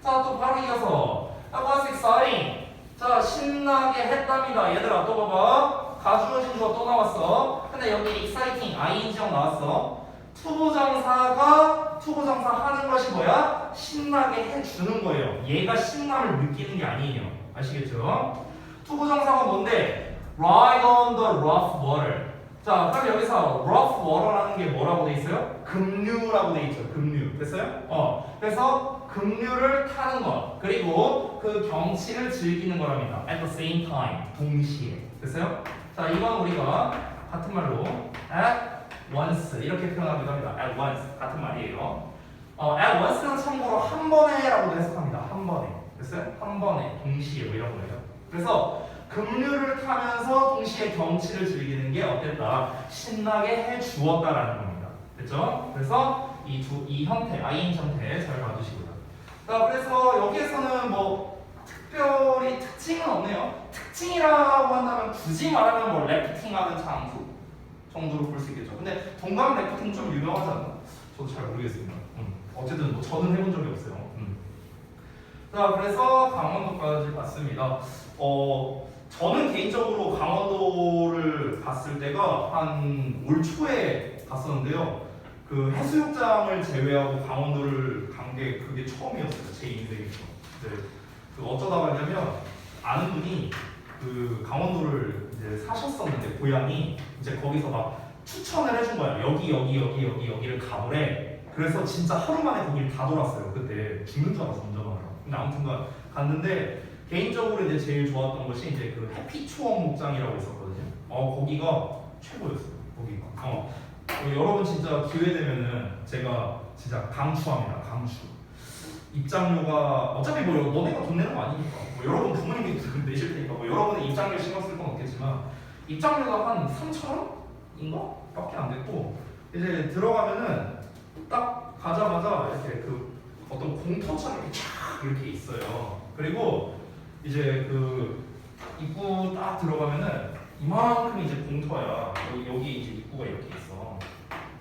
자, 또 바로 이어서 that was exciting. 자, 신나게 했답니다. 얘들아 또 봐봐. 가주어 진주어 또 나왔어. 근데 여기 exciting ing형 나왔어. 투부정사가 투부정사 하는 것이 뭐야? 신나게 해주는 거예요. 얘가 신남을 느끼는 게 아니에요. 아시겠죠? 투부정사가 뭔데? Ride on the rough water. 자, 그럼 여기서 rough water라는 게 뭐라고 돼 있어요? 급류라고 돼 있죠. 급류. 됐어요? 그래서 급류를 타는 것. 그리고 그 경치를 즐기는 거랍니다. At the same time. 동시에. 됐어요? 자, 이건 우리가 같은 말로 at once 이렇게 표현하기도 합니다. at once 같은 말이에요. at once는 참고로 한 번에라고도 해석합니다. 한 번에. 됐어요? 한 번에 동시에 뭐 이런 거예요. 그래서 급류를 타면서 동시에 경치를 즐기는 게 어땠다? 신나게 해주었다라는 겁니다. 됐죠? 그래서 이 형태, ing 형태 잘 봐주시고요. 자, 그래서 여기에서는 뭐 특별히 특징은 없네요. 특징이라고 한다면 굳이 말하면 뭐 래프팅하는 장소 정도로 볼 수 있겠죠. 근데 동강 래프팅 좀 유명하지 않나? 저도 잘 모르겠습니다. 어쨌든 뭐 저는 해본 적이 없어요. 자, 그래서 강원도까지 갔습니다. 저는 개인적으로 강원도를 갔을 때가 한 올 초에 갔었는데요. 그 해수욕장을 제외하고 강원도를 간 게 그게 처음이었어요. 제 인생에서. 네. 그 어쩌다 갔냐면 아는 분이 그 강원도를 이제 사셨었는데 고향이 이제 거기서 막 추천을 해준 거야. 여기를 가보래. 그래서 진짜 하루 만에 거길 다 돌았어요. 그때 죽는 줄 알았어 운전하느라. 근데 아무튼간 갔는데 개인적으로 이제 제일 좋았던 것이 이제 그 해피초원 목장이라고 있었거든요. 거기가 최고였어요. 거기가. 여러분 진짜 기회 되면은 제가 진짜 강추합니다. 강추. 입장료가 어차피 뭐 너네가 돈 내는 거 아니니까. 뭐 여러분 부모님이 내실 테니까 뭐 여러분의 입장료 신경 쓸 건 없겠지만 입장료가 한 3,000원인가? 밖에 안 됐고 이제 들어가면은 딱 가자마자 이렇게 그 어떤 공터처럼 이렇게 쫙 이렇게 있어요. 그리고 이제 그 입구 딱 들어가면은 이만큼 이제 공터야. 여기 이제 입구가 이렇게 있어.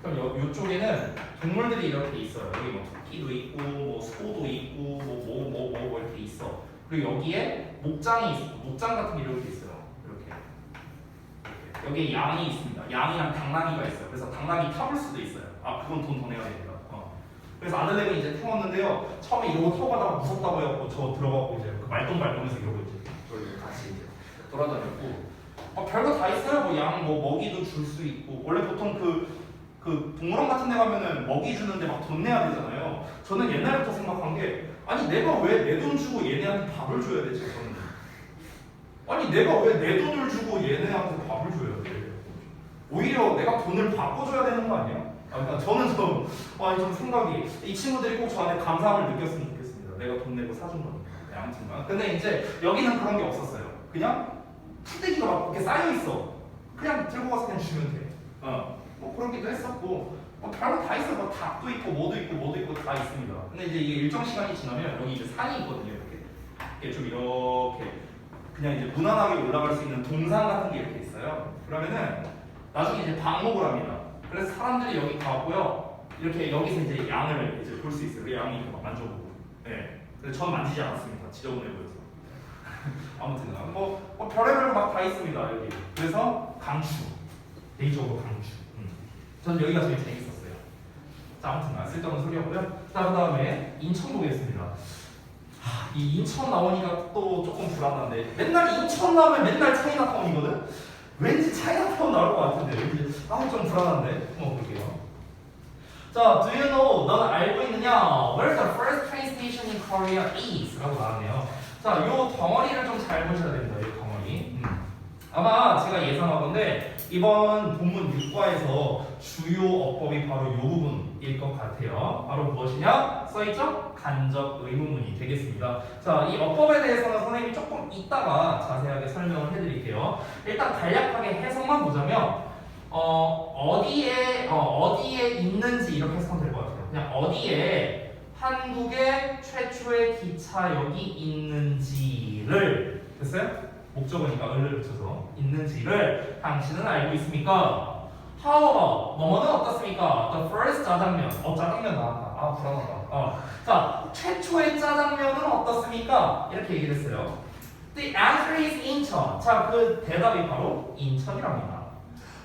그럼 요쪽에는 동물들이 이렇게 있어요. 여기 뭐 토끼도 있고, 뭐 소도 있고, 뭐 이렇게 있어. 그리고 여기에 목장이 있어. 목장 같은 게 이렇게 있어요. 이렇게. 여기에 양이 있습니다. 양이랑 당나귀가 있어요. 그래서 당나귀 타볼 수도 있어요. 그건 돈 더 내야 됩니다. 그래서 아들내미 이제 태웠는데요. 처음에 이러고 타고 가다가 무섭다고 해갖고 저 들어가고 이제 그 말똥말똥해서 이러고 이제 같이 이제 돌아다녔고. 별거 다 있어요. 뭐 양, 뭐 먹이도 줄 수 있고. 원래 보통 그 동물원 같은 데 가면은 먹이 주는데 막 돈 내야 되잖아요. 저는 옛날부터 생각한 게 아니 내가 왜 내 돈 주고 얘네한테 밥을 줘야 되지? 저는 아니 내가 왜 내 돈을 주고 얘네한테 밥을 줘야 돼? 오히려 내가 돈을 바꿔줘야 되는 거 아니야? 그러니까 저는 좀 생각이 이 친구들이 꼭 저한테 감사함을 느꼈으면 좋겠습니다. 내가 돈 내고 사준 거니까. 네, 아무튼간. 근데 이제 여기는 그런 게 없었어요. 그냥 푸대기가 막 이렇게 쌓여 있어. 그냥 들고 가서 그냥 주면 돼. 뭐 그러기도 했었고, 뭐 별거 다 있어. 뭐 닭도 있고, 뭐도 있고 다 있습니다. 근데 이제 이게 일정 시간이 지나면 여기 이제 산이 있거든요. 이렇게 좀 이렇게 그냥 이제 무난하게 올라갈 수 있는 동산 같은 게 이렇게 있어요. 그러면은 나중에 이제 방목을 합니다. 그래서 사람들이 여기 가고요. 이렇게 여기서 이제 양을 이제 볼 수 있어요. 그 양이 이렇게 막 만져보고. 네. 근데 전 만지지 않았습니다. 지저분해 보여서. 아무튼 뭐 별의별 막 다 있습니다 여기. 그래서 강추. 개인적으로 강추. 저는 여기가 제일 재밌었어요. 자, 아무튼 쓸데없는 소리였고요. 자, 그다음에 인천 보겠습니다. 이 인천 나오니까 또 조금 불안한데 맨날 인천 나오면 맨날 차이나타운이거든. 왠지 차이나타운 나올 것 같은데 왠지 좀 불안한데 한번 볼게요. 자, do you know? 넌 알고 있느냐? Where the first train station in Korea is? 라고 나왔네요. 자, 요 덩어리를 좀 잘 보셔야 됩니다. 이 덩어리. 아마 제가 예상하건데 이번 본문 6과에서 주요 어법이 바로 이 부분일 것 같아요. 바로 무엇이냐? 써있죠? 간접 의문문이 되겠습니다. 자, 이 어법에 대해서는 선생님이 조금 이따가 자세하게 설명을 해드릴게요. 일단 간략하게 해석만 보자면 어디에 있는지 이렇게 해석하면 될 것 같아요. 그냥 어디에 한국의 최초의 기차역이 있는지를 됐어요? 목적어니까 을을 붙여서 있는지를 당신은 알고 있습니까? How about 뭐뭐는 어떻습니까? The first 짜장면. 짜장면 나왔다. 불안하다. 자, 최초의 짜장면은 어떻습니까? 이렇게 얘기를 했어요. The answer is 인천. 자, 그 대답이 바로 인천이랍니다.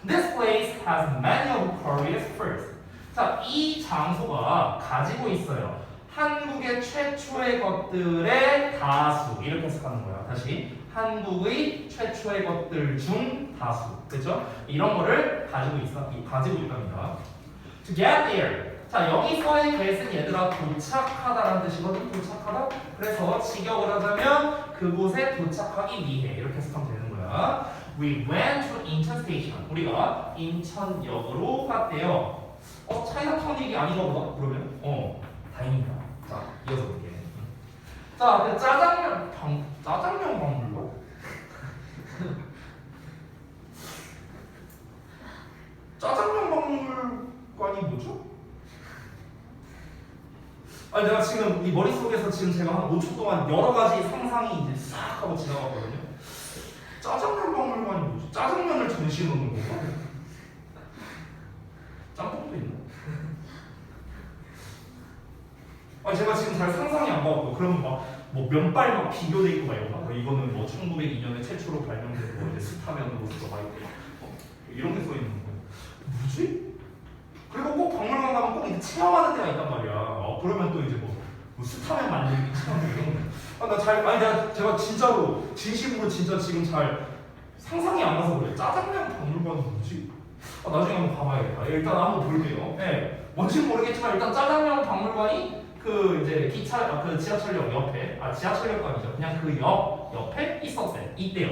This place has many of Korea's first. 자, 이 장소가 가지고 있어요. 한국의 최초의 것들의 다수. 이렇게 해석하는 거야. 다시. 한국의 최초의 것들 중 다수. 그렇죠? 이런 거를 가지고 있답니다. To get there. 자, 여기서의 get은 얘들아 도착하다라는 뜻이거든. 도착하다. 그래서 직역을 하자면 그곳에 도착하기 위해 이렇게 해석하면 되는 거야. We went to Incheon Station. 우리가 인천역으로 갔대요. 차이나타운 얘기 아닌가 보다. 그러면 다행이다. 자, 이어서 볼게. 자, 그 짜장면 박물관? 짜장면 박물관이 뭐죠? 아니 내가 지금 이 머릿속에서 지금 제가 한 5초 동안 여러 가지 상상이 이제 싹 하고 지나갔거든요. 짜장면 박물관이 뭐죠? 짜장면을 전시해 놓는 건가? 짬뽕도 있나? 아니 제가 지금 잘 상상이 안 가고 그러면 뭐 면발 막 비교돼 있고 막 이런 거 이거는 뭐 1902년에 최초로 발명된 뭐 이제 스타면으로 들어가 있고 이런 게 써 있는 거예요. 뭐지? 그리고 꼭 박물관 가면 꼭 이제 체험하는 데가 있단 말이야. 그러면 또 이제 뭐 스타면 만들기 체험 이런 거. 제가 진짜로 진심으로 진짜 지금 잘 상상이 안 가서 그래. 짜장면 박물관은 뭐지? 나중에 한번 봐봐야겠다. 일단 한번 볼게요. 네, 뭔지는 모르겠지만 일단 짜장면 박물관이 그 이제 그 지하철역 옆에 지하철역도 아니죠. 그냥 그 역 옆에 있대요.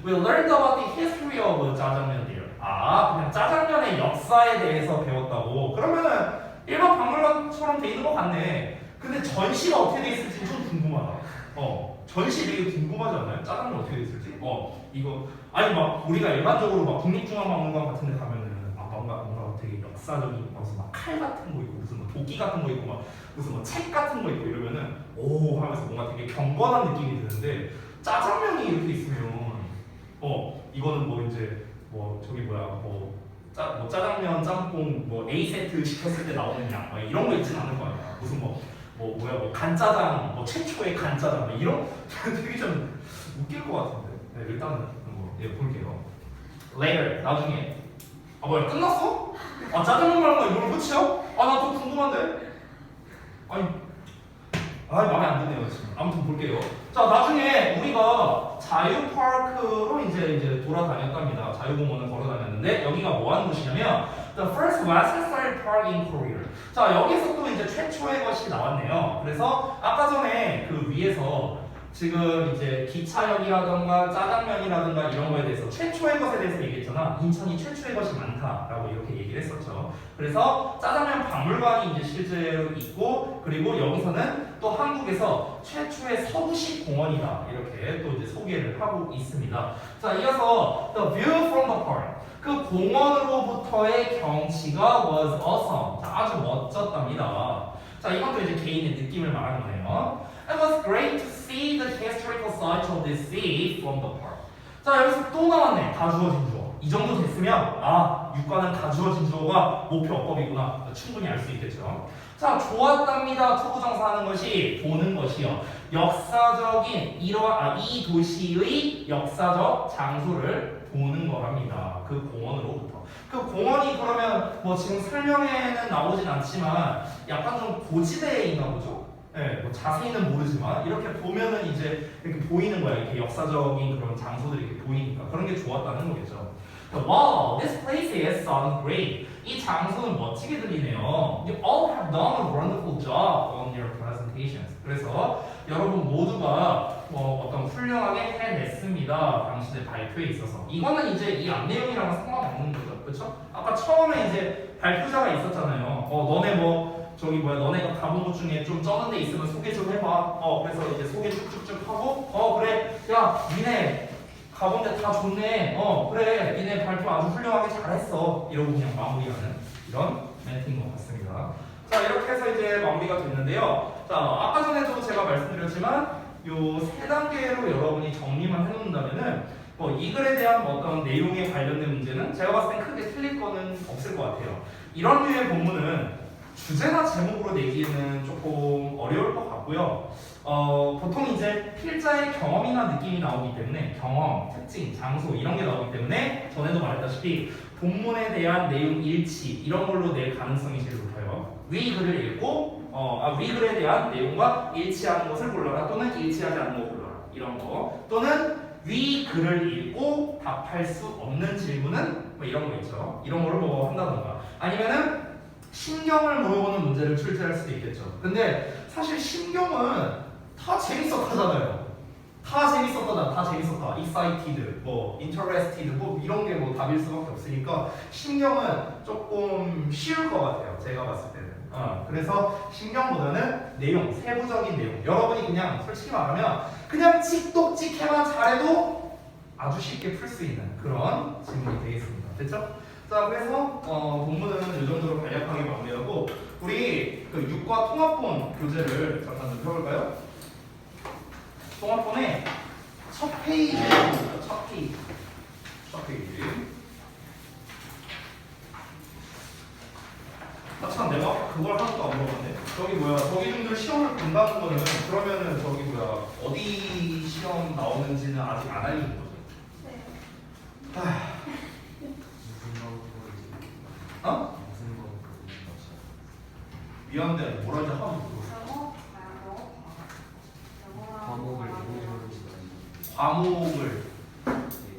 We learned about the history of 짜장면 there. 그냥 짜장면의 역사에 대해서 배웠다고. 그러면은 일반 박물관처럼 돼 있는 것 같네. 근데 전시가 어떻게 돼 있을지 좀 궁금하다. 전시 되게 궁금하지 않나요? 짜장면 어떻게 돼 있을지. 이거 막 우리가 일반적으로 막 국립중앙박물관 같은 데 가면은 뭔가 되게 역사적인 무슨 막 칼 같은 거 있고 무슨 뭐 도끼 같은 거 있고 막 무슨 뭐 책 같은 거 있고 이러면은 오 하면서 뭔가 되게 경건한 느낌이 드는데 짜장면이 이렇게 있으면 이거는 뭐 이제 뭐 저기 뭐 짜장면 짬뽕 뭐 A 세트 시켰을 때 나오는 양 이런 거 있진 않을 거 아니야. 무슨 뭐 간짜장 최초의 간짜장 이런 되게 좀 웃길 것 같은데. 네, 일단은 볼게요. Later 나중에 뭐야 끝났어? 짜장면 말고 이걸 끝이야? 나 또 궁금한데. 마음에 안 드네요 지금. 아무튼 볼게요. 자, 나중에 우리가 자유파크로 이제 돌아다녔답니다. 자유공원을 걸어다녔는데 여기가 뭐 하는 곳이냐면 The first Western Style Park in Korea. 자, 여기서 또 이제 최초의 것이 나왔네요. 그래서 아까 전에 그 위에서 지금 이제 기차역이라던가 짜장면이라던가 이런 거에 대해서 최초의 것에 대해서 얘기했잖아. 인천이 최초의 것이 많다라고 이렇게 얘기를 했었죠. 그래서 짜장면 박물관이 이제 실제로 있고, 그리고 여기서는 또 한국에서 최초의 서구식 공원이다 이렇게 또 이제 소개를 하고 있습니다. 자, 이어서 the view from the park. 그 공원으로부터의 경치가 was awesome. 자, 아주 멋졌답니다. 자, 이건 또 이제 개인의 느낌을 말하는 거네요. It was great to see the historical sites of this sea from the park. 자, 여기서 또 나왔네. 다 주어진 주어. 이 정도 됐으면 육과는 다 주어진 주어가 목표 어법이구나. 충분히 알 수 있겠죠. 자, 좋았답니다. 투부정사하는 것이 보는 것이요. 역사적인 이 도시의 역사적 장소를 보는 거랍니다. 그 공원으로부터. 그 공원이 그러면 뭐 지금 설명에는 나오진 않지만 약간 좀 고지대에 있나 보죠? 네, 뭐 자세히는 모르지만 이렇게 보면은 이제 이렇게 보이는 거야. 이렇게 역사적인 그런 장소들이 이렇게 보이니까 그런 게 좋았다는 거겠죠. Wow, this place is sounds great. 이 장소는 멋지게 들리네요. You all have done a wonderful job on your presentations. 그래서 여러분 모두가 어떤 훌륭하게 해냈습니다. 당신의 발표에 있어서. 이거는 이제 이 앞 내용이랑은 상관없는 거죠. 그렇죠? 아까 처음에 이제 발표자가 있었잖아요. 너네가 가본 곳 중에 좀 쩌는 데 있으면 소개 좀 해봐. 그래서 이제 소개 쭉쭉쭉 하고, 그래. 야, 니네 가본 데 다 좋네. 그래. 니네 발표 아주 훌륭하게 잘했어. 이러고 그냥 마무리하는 이런 멘트인 것 같습니다. 자, 이렇게 해서 이제 마무리가 됐는데요. 자, 아까 전에도 제가 말씀드렸지만 요 세 단계로 여러분이 정리만 해놓는다면은 이 글에 대한 어떤 내용에 관련된 문제는 제가 봤을 땐 크게 틀릴 거는 없을 것 같아요. 이런 류의 본문은 주제나 제목으로 내기에는 조금 어려울 것 같고요. 보통 이제 필자의 경험이나 느낌이 나오기 때문에 경험, 특징, 장소 이런 게 나오기 때문에 전에도 말했다시피 본문에 대한 내용 일치 이런 걸로 낼 가능성이 제일 높아요. 위 글을 읽고 위 글에 대한 내용과 일치하는 것을 골라라 또는 일치하지 않는 거 골라라 이런 거 또는 위 글을 읽고 답할 수 없는 질문은 뭐 이런 거 있죠. 이런 거를 뭐 한다던가 아니면은 신경을 모여보는 문제를 출제할 수도 있겠죠. 근데 사실 신경은 다 재밌었다잖아요. 다 재밌었다. excited, interested, 이런 게 답일 수밖에 없으니까 신경은 조금 쉬울 것 같아요. 제가 봤을 때는. 그래서 신경보다는 내용, 세부적인 내용. 여러분이 그냥 솔직히 말하면 그냥 찍독찍해만 잘해도 아주 쉽게 풀 수 있는 그런 질문이 되겠습니다. 됐죠? 자, 그래서 본문은 이 정도로 간략하게 마무리하고 우리 그 육과 통합본 교재를 잠깐 좀 펴볼까요? 통합본의 첫 페이지입니다. 첫 페이지. 참 내가 그걸 하나도 안 물어봤네. 저기 분들 시험을 본다는 거는 그러면은 어디 시험 나오는지는 아직 안 알려준 거죠? 네. 미안한데 뭐라 하지 하나도 모르겠어. 과목을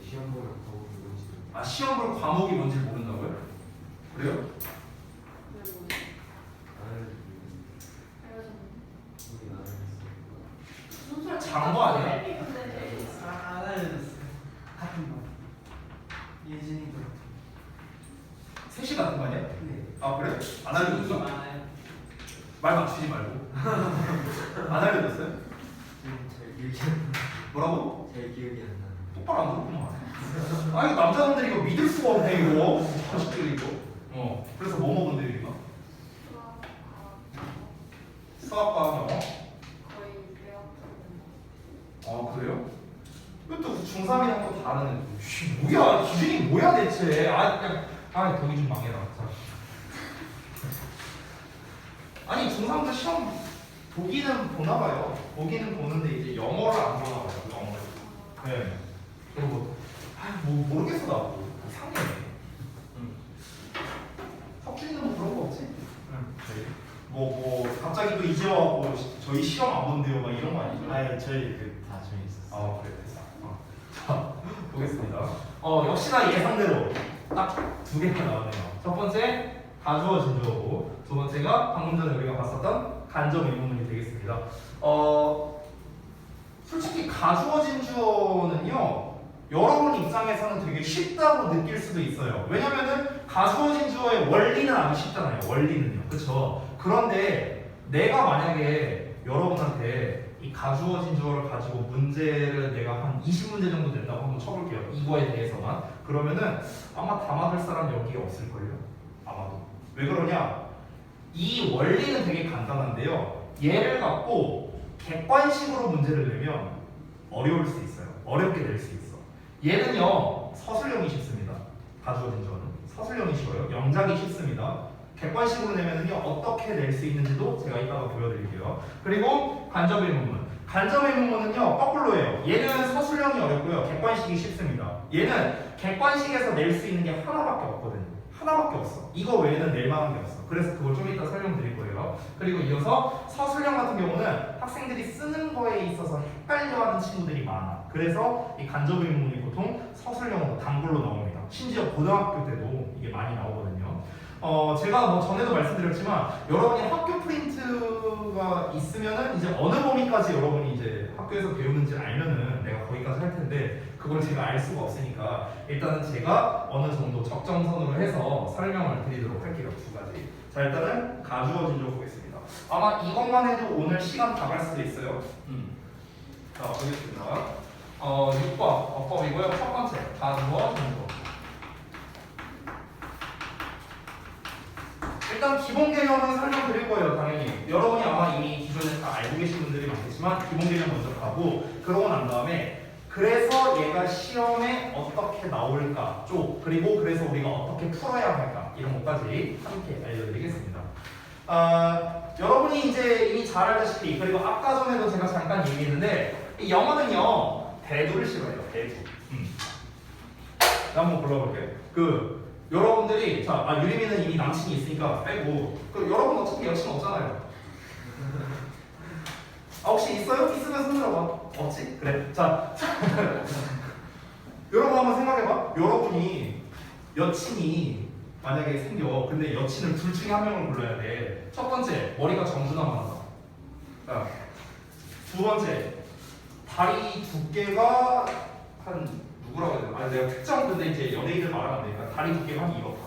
시험 볼 과목이 뭔지. 시험 볼 과목이 뭔지 모른다고요? 그래요? 장거 아니야? 안 알려줬어요. 같은 거. 예진이도. 셋이 같은 거 아니야? 네. 그래? 안 알려줬어? 많아요. 말 맞추지 말고. 안 알려줬어요? 잘 기억이 안 나. 뭐라고? 잘 기억이 안 나. 똑바로 안 들었구만. 이거 남자분들이 이거 믿을 수가 없네 이거. 자식들이 이거. 그래서 뭐 먹은데 이거? 수학과 영어? 거의 배웠던 그래요? 이것도 중3이랑 또 다른 뭐야 기준이 뭐야 대체 거기 좀 망해라. 아니 중3도 시험 보기는 보나봐요. 보기는 보는데 이제 영어를 안 보나봐요. 영어를. 네. 그리고 모르겠어 나도 상해. 석준이는 그런 거 없지? 갑자기 또 이제 와갖고 저희 시험 안 본대요 막 이런 거 아니죠? 저희 다 재밌었어요. 그래 됐어. 자 보겠습니다. 역시나 예상대로 딱 두 개가 나오네요. 첫 번째 다 주어진 주어고 두 번째가 방금 전에 우리가 봤었던 간접 의문문이 되겠습니다. 솔직히 가주어진 주어는요 여러분 입장에서는 되게 쉽다고 느낄 수도 있어요. 왜냐면은 가주어진 주어의 원리는 아주 쉽잖아요. 원리는요. 그쵸? 그런데 내가 만약에 여러분한테 이 가주어진 주어를 가지고 문제를 내가 한 20문제 정도 낸다고 한번 쳐볼게요. 이거에 대해서만. 그러면은 아마 담아둘 사람 여기에 없을걸요. 아마도. 왜 그러냐? 이 원리는 되게 간단한데요. 얘를 갖고 객관식으로 문제를 내면 어려울 수 있어요. 어렵게 낼 수 있어. 얘는요 서술형이 쉽습니다. 가주어진 주어는 서술형이 쉬워요. 영작이 쉽습니다. 객관식으로 내면은요 어떻게 낼 수 있는지도 제가 이따가 보여드릴게요. 그리고 간접 의문문. 간접 의문문은요 거꾸로예요. 얘는 서술형이 어렵고요. 객관식이 쉽습니다. 얘는 객관식에서 낼 수 있는 게 하나밖에 없거든요. 하나밖에 없어. 이거 외에는 낼 만한 게 없어. 그래서 그걸 좀 이따 설명드릴 거예요. 그리고 이어서 서술형 같은 경우는 학생들이 쓰는 거에 있어서 헷갈려하는 친구들이 많아. 그래서 이 간접 의문문이 보통 서술형으로 단글로 나옵니다. 심지어 고등학교 때도 이게 많이 나오거든요. 제가 뭐 전에도 말씀드렸지만 여러분이 학교 프린트가 있으면은 이제 어느 범위까지 여러분이 이제 학교에서 배우는지 알면은 내가 거기까지 할 텐데 그걸 제가 알 수가 없으니까 일단은 제가 어느 정도 적정선으로 해서 설명을 드리도록 할게요. 두 가지. 자 일단은 가주어진 주어 보겠습니다. 아마 이것만 해도 오늘 시간 다 갈 수도 있어요. 자 보겠습니다. 6번 어법이고요. 첫 번째 가주어진 주어. 일단 기본 개념은 설명드릴 거예요. 당연히 여러분이 아마 이미 기존에 다 알고 계신 분들이 많겠지만 기본 개념 먼저 가고 그러고 난 다음에 그래서 얘가 시험에 어떻게 나올까 쪽 그리고 그래서 우리가 어떻게 풀어야 할까 이런 것까지 함께 알려드리겠습니다. 여러분이 이제 이미 잘 알다시피 그리고 아까 전에도 제가 잠깐 얘기했는데 이 영어는요 대두를 싫어해요. 대두. 자, 한번 골라볼게요. 여러분들이 유림이는 이미 남친이 있으니까 빼고 여러분 어차피 여친 없잖아요. 혹시 있어요? 있으면 손 들어봐. 없지? 그래. 자 여러분 한번 생각해봐. 여러분이 여친이 만약에 생겨. 근데 여친을 둘 중에 한 명을 골라야 돼. 첫 번째 머리가 정준하만 하다. 자, 두 번째 다리 두께가 한 누구라고 해야 되나? 내가 특정 근데 이제 연예인들 말하면 되니까 다리 두께가 한 이렇다.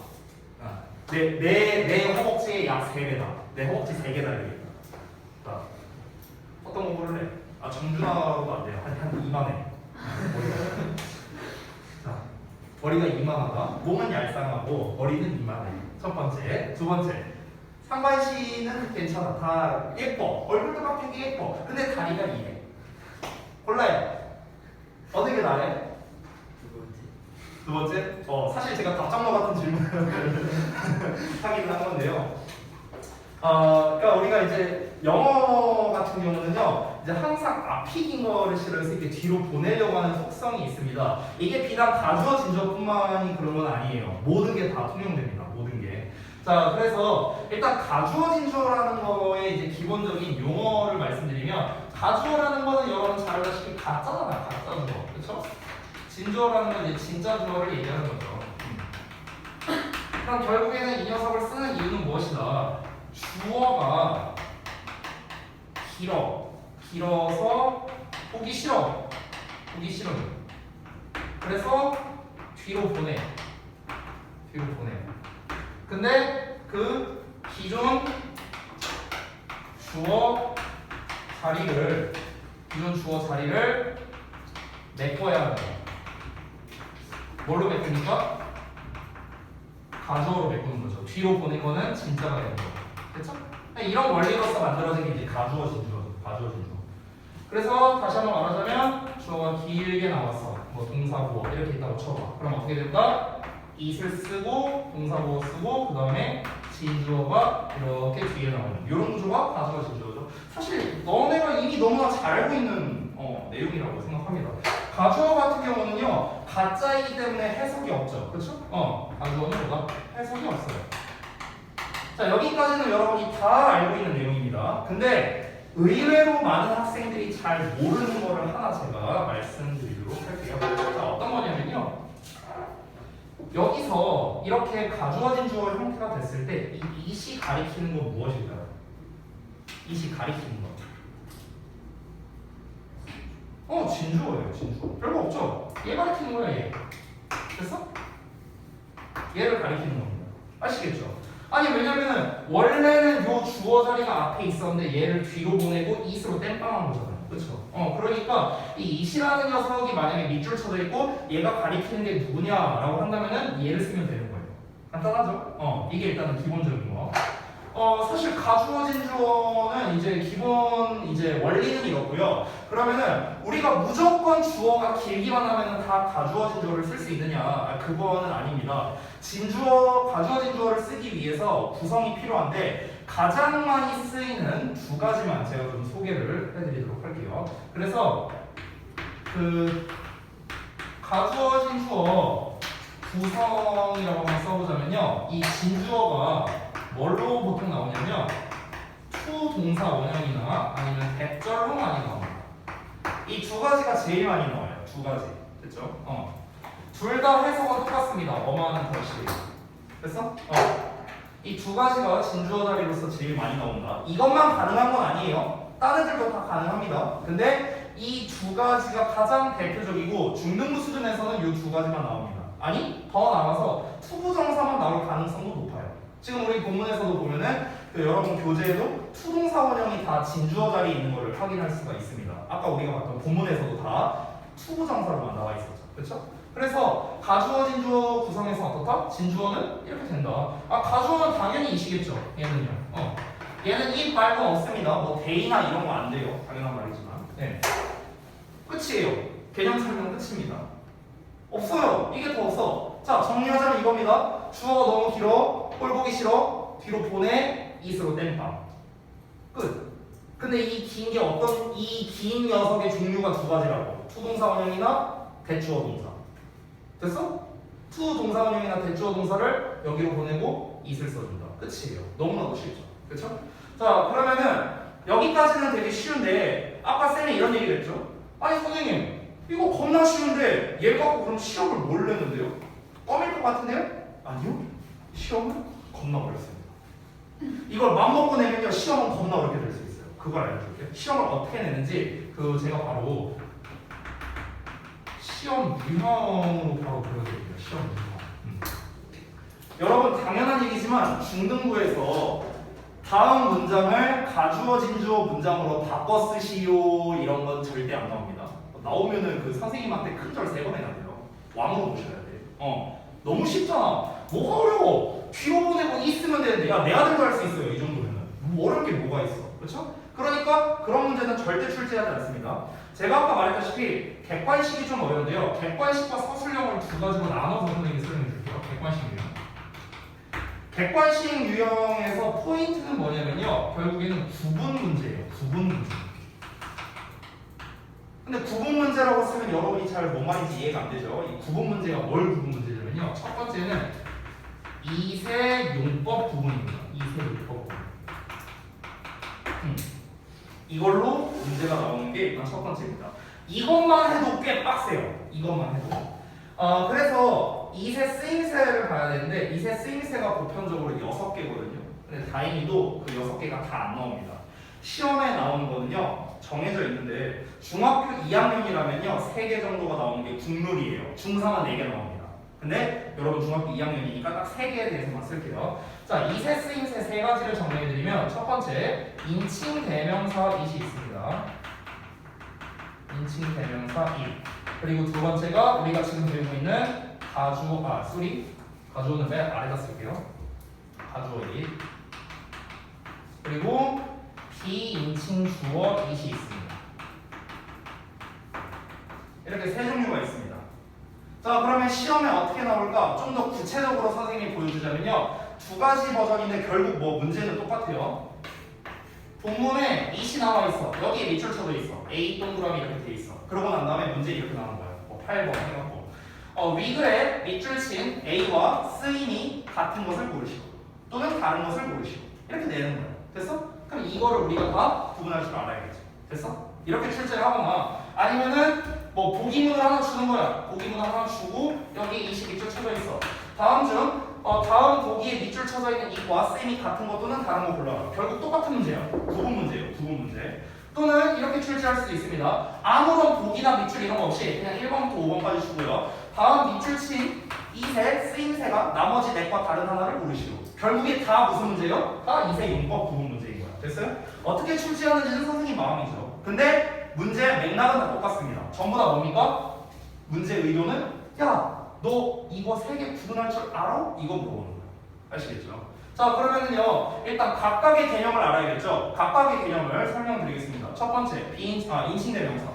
내 허벅지의 약 3배다. 내 허벅지 3개 달리겠다. 자, 어떤 거 고를래? 정준하도 안 돼요. 한 이만해. 자, 머리가 이만하다. 몸은 얄쌍하고 머리는 이만해. 첫 번째. 두 번째. 상반신은 괜찮아. 다 예뻐. 얼굴도 막 되게 예뻐. 근데 다리가 이래. 골라요. 어느 게 나아요? 두 번째, 사실 제가 답장너 같은 질문을 하긴 한 건데요. 그러니까 우리가 이제 영어 같은 경우는요, 이제 항상 앞이 긴 거를 싫어해서 이렇게 뒤로 보내려고 하는 속성이 있습니다. 이게 비단 가주어진 주어뿐만이 그런 건 아니에요. 모든 게 다 통용됩니다. 모든 게. 자, 그래서 일단 가주어진 주어라는 거의 이제 기본적인 용어를 말씀드리면, 가주어라는 거는 여러분 잘 알다시피 가짜잖아요. 가짜 주어, 그렇죠? 진주어라는 건 이제 진짜 주어를 얘기하는 거죠. 그럼 결국에는 이 녀석을 쓰는 이유는 무엇이다? 주어가 길어서 보기 싫어. 그래서 뒤로 보내. 근데 그 기존 주어 자리를 메꿔야 하는 거야. 뭘로 메꾸니까? 가주어로 메꾸는 거죠. 뒤로 보낸 거는 진짜가 되는 거. 그렇죠? 이런 원리로서 만들어진 게 이제 가주어진 주어죠. 가주어진 주어. 그래서 다시 한번 말하자면 주어가 길게 나왔어. 뭐 동사구어 이렇게 있다고 쳐봐. 그럼 어떻게 될까? it을 쓰고 동사구어 쓰고 그 다음에 진주어가 이렇게 뒤에 나오는 이런 구조가 가주어진 주어죠. 사실 너네가 이미 너무나 잘 알고 있는 내용이라고 생각합니다. 가주어 같은 경우는요 가짜이기 때문에 해석이 없죠. 그렇죠? 가주어는 뭐가? 해석이 없어요. 자, 여기까지는 여러분이 다 알고 있는 내용입니다. 근데 의외로 많은 학생들이 잘 모르는 거를 하나 제가 말씀드리도록 할게요. 자, 어떤 거냐면요, 여기서 이렇게 가주어진 주어 형태가 됐을 때 이 it이 가리키는 건 무엇일까요? it이 가리키는 거. 진주어예요, 진주어. 별거 없죠? 얘 가리키는 거야, 얘. 됐어? 얘를 가리키는 겁니다. 아시겠죠? 아니, 왜냐면은, 원래는 요 주어 자리가 앞에 있었는데, 얘를 뒤로 보내고, it으로 땜빵한 거잖아요. 그쵸? 그러니까, 이 it이라는 녀석이 만약에 밑줄 쳐져 있고, 얘가 가리키는 게 누구냐라고 한다면은, 얘를 쓰면 되는 거예요. 간단하죠? 이게 일단은 기본적인 거. 사실 가주어진 주어는 이제 기본 이제 원리는 이렇고요. 그러면은 우리가 무조건 주어가 길기만 하면은 다 가주어진 주어를 쓸 수 있느냐? 그거는 아닙니다. 진주어, 가주어진 주어를 쓰기 위해서 구성이 필요한데 가장 많이 쓰이는 두 가지만 제가 좀 소개를 해드리도록 할게요. 그래서 그 가주어진 주어 구성이라고 한번 써보자면요, 이 진주어가 뭘로 보통 나오냐면 to 동사 원형이나 아니면 대절로 많이 나옵니다. 이 두 가지가 제일 많이 나와요. 두 가지. 됐죠? 둘 다 해석은 똑같습니다. 어마하는 것이. 됐어? 이 두 가지가 진주어 자리로서 제일 많이 나온다. 이것만 가능한 건 아니에요. 다른 들도 다 가능합니다. 근데 이 두 가지가 가장 대표적이고 중등부 수준에서는 이 두 가지만 나옵니다. 아니, 더 나가서 투부정사만 나올 가능성도 높아요. 지금 우리 본문에서도 보면은 여러분 교재에도 투동사 원형이 다 진주어 자리에 있는 것을 확인할 수가 있습니다. 아까 우리가 봤던 본문에서도 다 투부정사로만 나와 있었죠. 그렇죠? 그래서 가주어 진주어 구성에서 어떻다? 진주어는 이렇게 된다. 가주어는 당연히 이시겠죠. 얘는요. 얘는 이 말고 없습니다. 뭐 대이나 이런 거 안 돼요. 당연한 말이지만. 네. 끝이에요. 개념 설명 끝입니다. 없어요. 이게 더 없어. 자, 정리하자면 이겁니다. 주어가 너무 길어. 꼴 보기 싫어. 뒤로 보내. it으로 땜빵. 끝. 근데 이 긴 게 어떤, 이 긴 녀석의 종류가 두 가지라고. 투동사 원형이나 대주어 동사. 됐어? 투 동사 원형이나 대주어 동사를 여기로 보내고 it을 써준다. 끝이에요. 너무나도 쉽죠. 그쵸? 자, 그러면은 여기까지는 되게 쉬운데 아까 쌤이 이런 얘기를 했죠. 아니 선생님, 이거 겁나 쉬운데 얘 갖고 그럼 시험을 뭘 내는데요? 껌일 것 같은데요? 아니요. 시험은 겁나 어렵습니다. 이걸 맘먹고 내면요 시험은 겁나 어렵게 될 수 있어요. 그걸 알려줄게요. 시험을 어떻게 내는지 제가 바로 시험 유형으로 바로 보여드릴게요. 시험 유형. 여러분 당연한 얘기지만 중등부에서 다음 문장을 가주어 진주어 문장으로 바꿔 쓰시오 이런 건 절대 안 나옵니다. 나오면은 그 선생님한테 큰 절 3번 해야 돼요. 왕으로 모셔야 돼. 너무 쉽잖아. 뭐가 어려워? 뒤로 보내고 있으면 되는데 야 내 아들도 할 수 있어요. 이 정도면은 뭐 어려울 게 뭐가 있어. 그렇죠? 그러니까 그런 문제는 절대 출제하지 않습니다. 제가 아까 말했다시피 객관식이 좀 어려운데요. 객관식과 서술형을 두 가지로 나눠서 선생님이 설명해 줄게요. 객관식 유형. 객관식 유형에서 포인트는 뭐냐면요. 결국에는 구분 문제예요. 구분 문제. 근데 구분 문제라고 쓰면 여러분이 잘 뭔 말인지 이해가 안 되죠. 이 구분 문제가 뭘 구분 문제냐면요. 첫 번째는 이세 용법 구분입니다. 이세 용법 구분. 이걸로 문제가 나오는 게 일단 첫 번째입니다. 이것만 해도 꽤 빡세요. 이것만 해도. 그래서 이세 쓰임새를 봐야 되는데 이세 쓰임새가 보편적으로 6개거든요. 근데 다행히도 그 6개가 다 안 나옵니다. 시험에 나오는 거는요 정해져 있는데 중학교 2학년이라면요 3개 정도가 나오는 게 국룰이에요. 중3은 4개 나옵니다. 근데 여러분 중학교 2학년이니까 딱 3개에 대해서만 쓸게요. 자, 이세 쓰임새 3가지를 정리해드리면 첫 번째 인칭 대명사 it이 있습니다. 인칭 대명사 it. 그리고 두 번째가 우리가 지금 배우고 있는 가주어는 맨 아래다 쓸게요. 가주어 it. 그리고 비인칭 주어 it이 있습니다. 이렇게 세 종류가 있습니다. 자, 그러면 시험에 어떻게 나올까? 좀 더 구체적으로 선생님이 보여주자면요. 2가지 버전인데 결국 뭐 문제는 똑같아요. 본문에 it이 나와 있어. 여기에 밑줄 쳐져 있어. A 동그라미 이렇게 돼 있어. 그러고 난 다음에 문제 이렇게 나오는 거예요. 8번 해갖고 위글에 밑줄 친 A와 쓰임이 같은 것을 고르시고 또는 다른 것을 고르시고 이렇게 내는 거예요. 됐어? 그럼 이거를 우리가 다 구분할 줄 알아야겠죠. 됐어? 이렇게 출제를 하거나 아니면은 뭐 보기문을 하나 주는 거야. 보기문을 하나 주고 여기 20 밑줄 쳐져 있어. 다음 중 다음 보기에 밑줄 쳐져 있는 이과 셈이 같은 것 또는 다른 거 골라라. 결국 똑같은 문제야. 구분 문제예요. 구분 문제. 또는 이렇게 출제할 수도 있습니다. 아무런 복이나 밑줄 이런 거 없이 그냥 1번부터 5번까지 주고요. 다음 밑줄 친 이세, 쓰임새가 나머지 넷과 다른 하나를 고르시오. 결국에 다 무슨 문제예요? 다 이세 용법 구분 문제인 거야. 됐어요? 어떻게 출제하는지는 선생님 마음이죠. 근데 문제 맥락은 다 똑같습니다. 전부 다 뭡니까? 문제 의도는 야, 너 이거 세 개 구분할 줄 알아? 이거 물어보는 거야. 아시겠죠? 자, 그러면은요, 일단 각각의 개념을 알아야겠죠? 각각의 개념을 설명드리겠습니다. 첫 번째, 인칭대명사.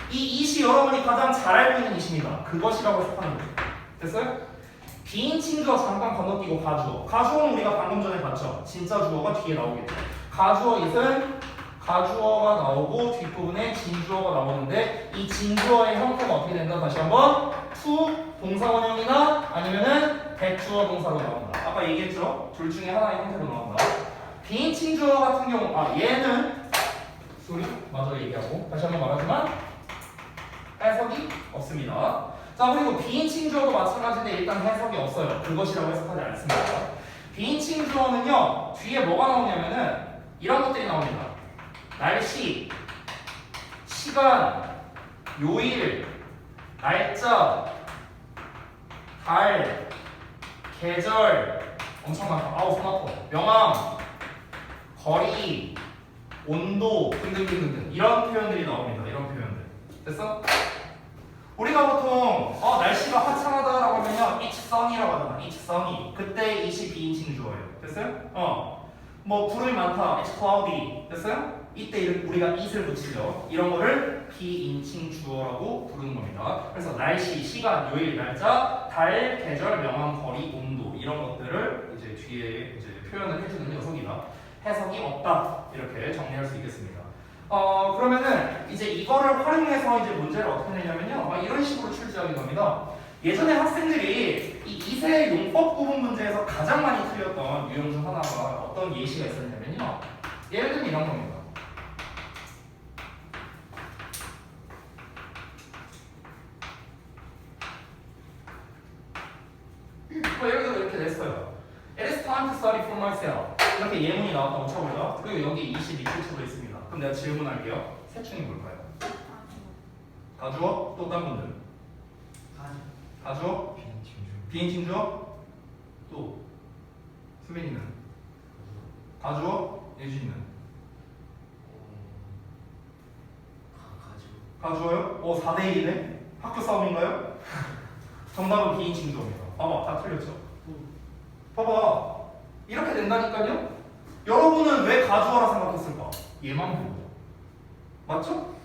이 이시 여러분이 가장 잘 알고 있는 이시입니다. 그것이라고 해석하는 거예요. 됐어요? 비인칭 주어 잠깐 건너뛰고 가주어. 가주어는 우리가 방금 전에 봤죠? 진짜 주어가 뒤에 나오겠죠. 가주어 it은 가주어가 나오고 뒷부분에 진주어가 나오는데 이 진주어의 형태가 어떻게 된다? 다시 한번 to 동사원형이나 아니면은 대주어 동사로 나온다. 아까 얘기했죠? 둘 중에 하나의 형태로 나온다. 비인칭 주어 같은 경우 얘는 마저 얘기하고 다시 한번 말하지만 해석이 없습니다. 자, 그리고 비인칭 주어도 마찬가지인데 일단 해석이 없어요. 그것이라고 해석하지 않습니다. 비인칭 주어는요 뒤에 뭐가 나오냐면은 이런 것들이 나옵니다. 날씨, 시간, 요일, 날짜, 달, 계절, 엄청 많다. 아우 손 아파. 명암, 거리, 온도 등등등등 이런 표현들이 나옵니다. 이런 표현들. 됐어? 우리가 보통 날씨가 화창하다라고 하면요 it's sunny라고 하잖아. it's sunny. 그때 it이 비인칭 주어예요. 됐어요? 뭐 구름이 많다. it's cloudy. 됐어요? 이때 우리가 it을 붙이죠. 이런 거를 비인칭 주어라고 부르는 겁니다. 그래서 날씨, 시간, 요일, 날짜, 달, 계절, 명암, 거리, 온도 이런 것들을 이제 뒤에 이제 표현을 해주는 녀석이다. 해석이 없다. 이렇게 정리할 수 있겠습니다. 그러면은 이제 이거를 활용해서 이제 문제를 어떻게 내냐면요. 이런 식으로 출제하기도 합니다. 예전에 학생들이 이 이세 용법 구분 문제에서 가장 많이 틀렸던 유형 중 하나가 어떤 예시가 있었냐면요. 예를 들면 이런 겁니다. 예를 들어 이렇게 냈어요. It is time to study for myself. 이렇게 예문이 나왔다고 쳐보죠. 그리고 여기 22출처도 있습니다. 그럼 내가 질문할게요. 셋 중에 뭘까요? 가주어? 또 다른 분들? 가주어? 비인칭 주어? 또 수빈이는? 가주어? 예준이는? 가주어요? 4대1이네? 학교 싸움인가요? 정답은 비인칭 주어입니다. 봐봐, 다 틀렸죠? 봐봐, 이렇게 된다니까요? 여러분은 왜 가주어라 생각했을까? 얘만 보고. 맞죠?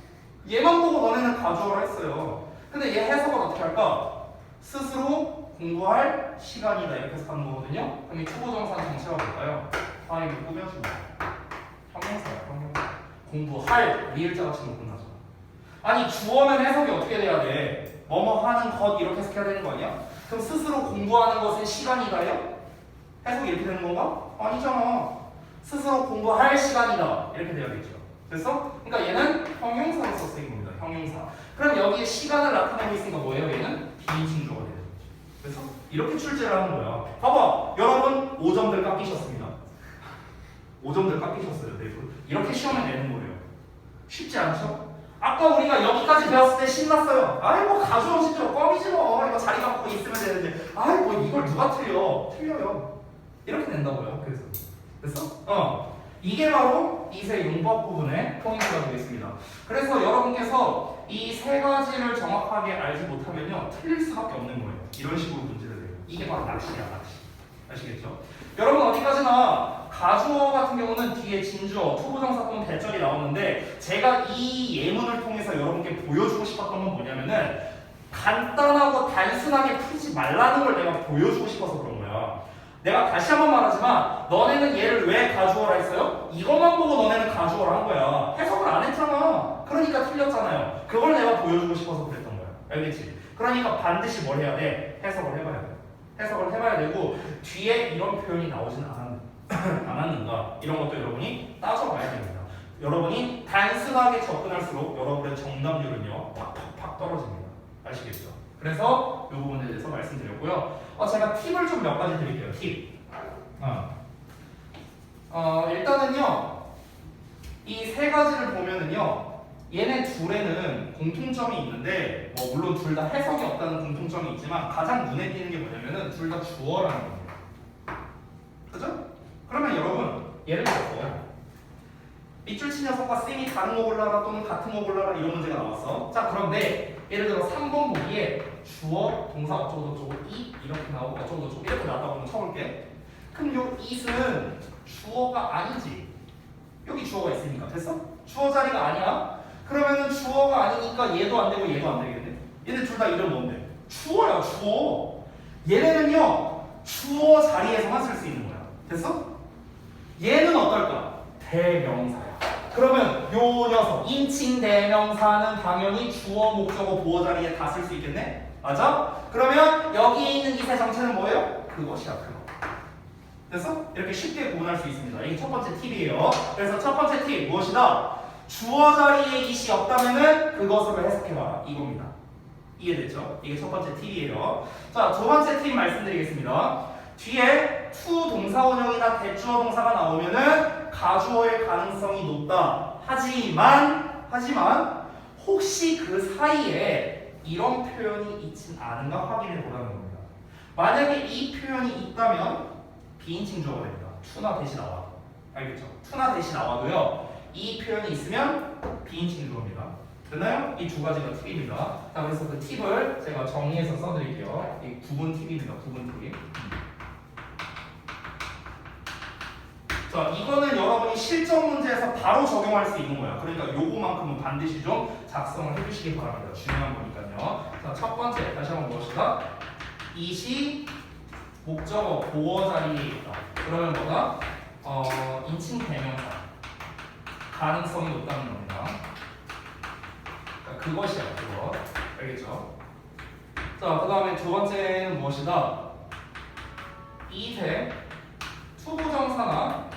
얘만 보고 너네는 가주어라 했어요. 근데 얘 해석을 어떻게 할까? 스스로 공부할 시간이다 이렇게 해석하는 거거든요. 그럼 이 초보정사는 정체가 뭘까요? 이거 꾸며주고 형용사야, 형용사. 공부할 리을자가 지금 끝나죠. 아니 주어면 해석이 어떻게 돼야 돼? 뭐뭐 하는 것 이렇게 해석해야 되는 거 아니야? 그럼 스스로 공부하는 것은 시간이다요? 해석이 이렇게 되는 건가? 아니잖아. 스스로 공부할 시간이다 이렇게 돼야겠죠. 됐어? 그러니까 얘는 형용사로서 쓰인 겁니다. 형용사. 그럼 여기에 시간을 나타내고 있으니까 뭐예요? 얘는 비인칭 주어가 되는 거죠. 그래서 이렇게 출제를 하는 거야. 봐봐, 여러분 5점들 깎이셨습니다. 5점들 깎이셨어요. 네. 이렇게 시험에 내는 거예요. 쉽지 않죠? 아까 우리가 여기까지 배웠을 때 신났어요. 뭐 가져오 진짜 껌이지 뭐. 이거 자리 갖고 있으면 되는데 뭐 이걸 누가 틀려요. 이렇게 낸다고요. 그래서 됐어? 이게 바로 이세 용법 부분의 포인트가 되겠습니다. 그래서 여러분께서 이 세 가지를 정확하게 알지 못하면요 틀릴 수밖에 없는 거예요. 이런 식으로 문제를 내요. 이게 바로 낚시야, 낚시. 아시겠죠? 여러분 어디까지나 가주어 같은 경우는 뒤에 진주어, 투부정사 또는 대절이 나오는데 제가 이 예문을 통해서 여러분께 보여주고 싶었던 건 뭐냐면은 간단하고 단순하게 풀지 말라는 걸 내가 보여주고 싶어서 그런 거야. 내가 다시 한번 말하지만 너네는 얘를 왜 가주어라 했어요? 이것만 보고 너네는 가주어라 한 거야. 해석을 안 했잖아. 그러니까 틀렸잖아요. 그걸 내가 보여주고 싶어서 그랬던 거야. 알겠지? 그러니까 반드시 뭘 해야 돼? 해석을 해봐야 돼. 해석을 해봐야 되고 뒤에 이런 표현이 나오진 않았는가 이런 것도 여러분이 따져봐야 됩니다. 여러분이 단순하게 접근할수록 여러분의 정답률은요 팍팍팍 떨어집니다. 아시겠죠? 그래서 이 부분에 대해서 말씀드렸고요. 제가 팁을 좀 몇 가지 드릴게요. 팁. 일단은요 이 세 가지를 보면은요, 얘네 둘에는 공통점이 있는데, 뭐 물론 둘 다 해석이 없다는 공통점이 있지만 가장 눈에 띄는 게 뭐냐면은 둘 다 주어라는 겁니다. 그죠? 그러면 여러분, 예를 들어서 밑줄친 녀석과 쌤이 다른 거 골라라 또는 같은 거 골라라 이런 문제가 나왔어. 자, 그런데 예를 들어 3번 보기에 주어, 동사 어쩌고저쩌고 이 이렇게 나오고 어쩌고저쩌고 이렇게 나왔다고 한번 쳐볼게. 그럼 요 it은 주어가 아니지. 여기 주어가 있으니까 됐어? 주어 자리가 아니야. 그러면은 주어가 아니니까 얘도 안 되고 얘도 안 되겠네. 얘네 둘 다 이름 뭔데? 주어야, 주어. 얘네는요 주어 자리에서만 쓸 수 있는 거야. 됐어? 얘는 어떨까? 대명사야. 그러면 요 녀석 인칭 대명사는 당연히 주어, 목적어, 보어 자리에 다 쓸 수 있겠네? 맞아? 그러면 여기에 있는 이세 정체는 뭐예요? 그것이야, 그거. 됐어? 이렇게 쉽게 구분할 수 있습니다. 이게 첫 번째 팁이에요. 그래서 첫 번째 팁 무엇이다? 주어 자리에 it이 없다면은 그것으로 해석해봐라. 이겁니다. 이해됐죠? 이게 첫 번째 팁이에요. 자, 두 번째 팁 말씀드리겠습니다. 뒤에 to 동사원형이나 대주어 동사가 나오면은 가주어일 가능성이 높다. 하지만 혹시 그 사이에 이런 표현이 있진 않은가 확인해 보라는 겁니다. 만약에 이 표현이 있다면 비인칭 주어가 됩니다. to나 대시 나와. 알겠죠? to나 대시 나와도요. 이 표현이 있으면 비인칭 주어입니다. 됐나요? 이 두 가지가 팁입니다. 자, 그래서 그 팁을 제가 정리해서 써드릴게요. 이 구분 팁입니다. 구분 팁. 자, 이거는 여러분이 실전 문제에서 바로 적용할 수 있는 거야. 그러니까 요거만큼은 반드시 좀 작성을 해주시기 바랍니다. 중요한 거니까요. 자, 첫 번째 다시 한번 무엇이다? it이 목적어 보어 자리에 있다. 그러면 뭐다? 인칭 대명사 가능성이 높다는 겁니다. 그러니까 그것이야, 그거. 알겠죠? 자, 그 다음에 두 번째는 무엇이다? 이대 투부정사나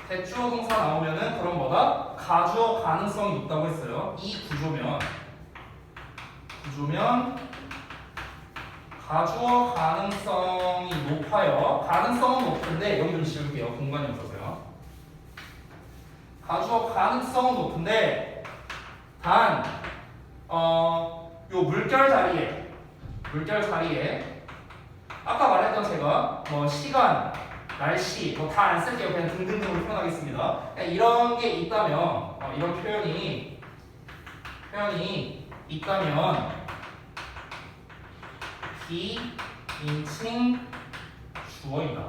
대주어 동사 나오면은 그럼 뭐다? 가주어 가능성이 높다고 했어요. 이 구조면 가주어 가능성이 높아요. 가능성은 높은데 여기 좀 지울게요. 공간이 없어서요. 가주어 가능성은 높은데 단 요 물결 자리에 아까 말했던 제가 뭐 시간, 날씨 뭐 다 안 쓸게요. 그냥 등등등으로 표현하겠습니다. 이런 게 있다면 이런 표현이 있다면 비인칭 주어이다.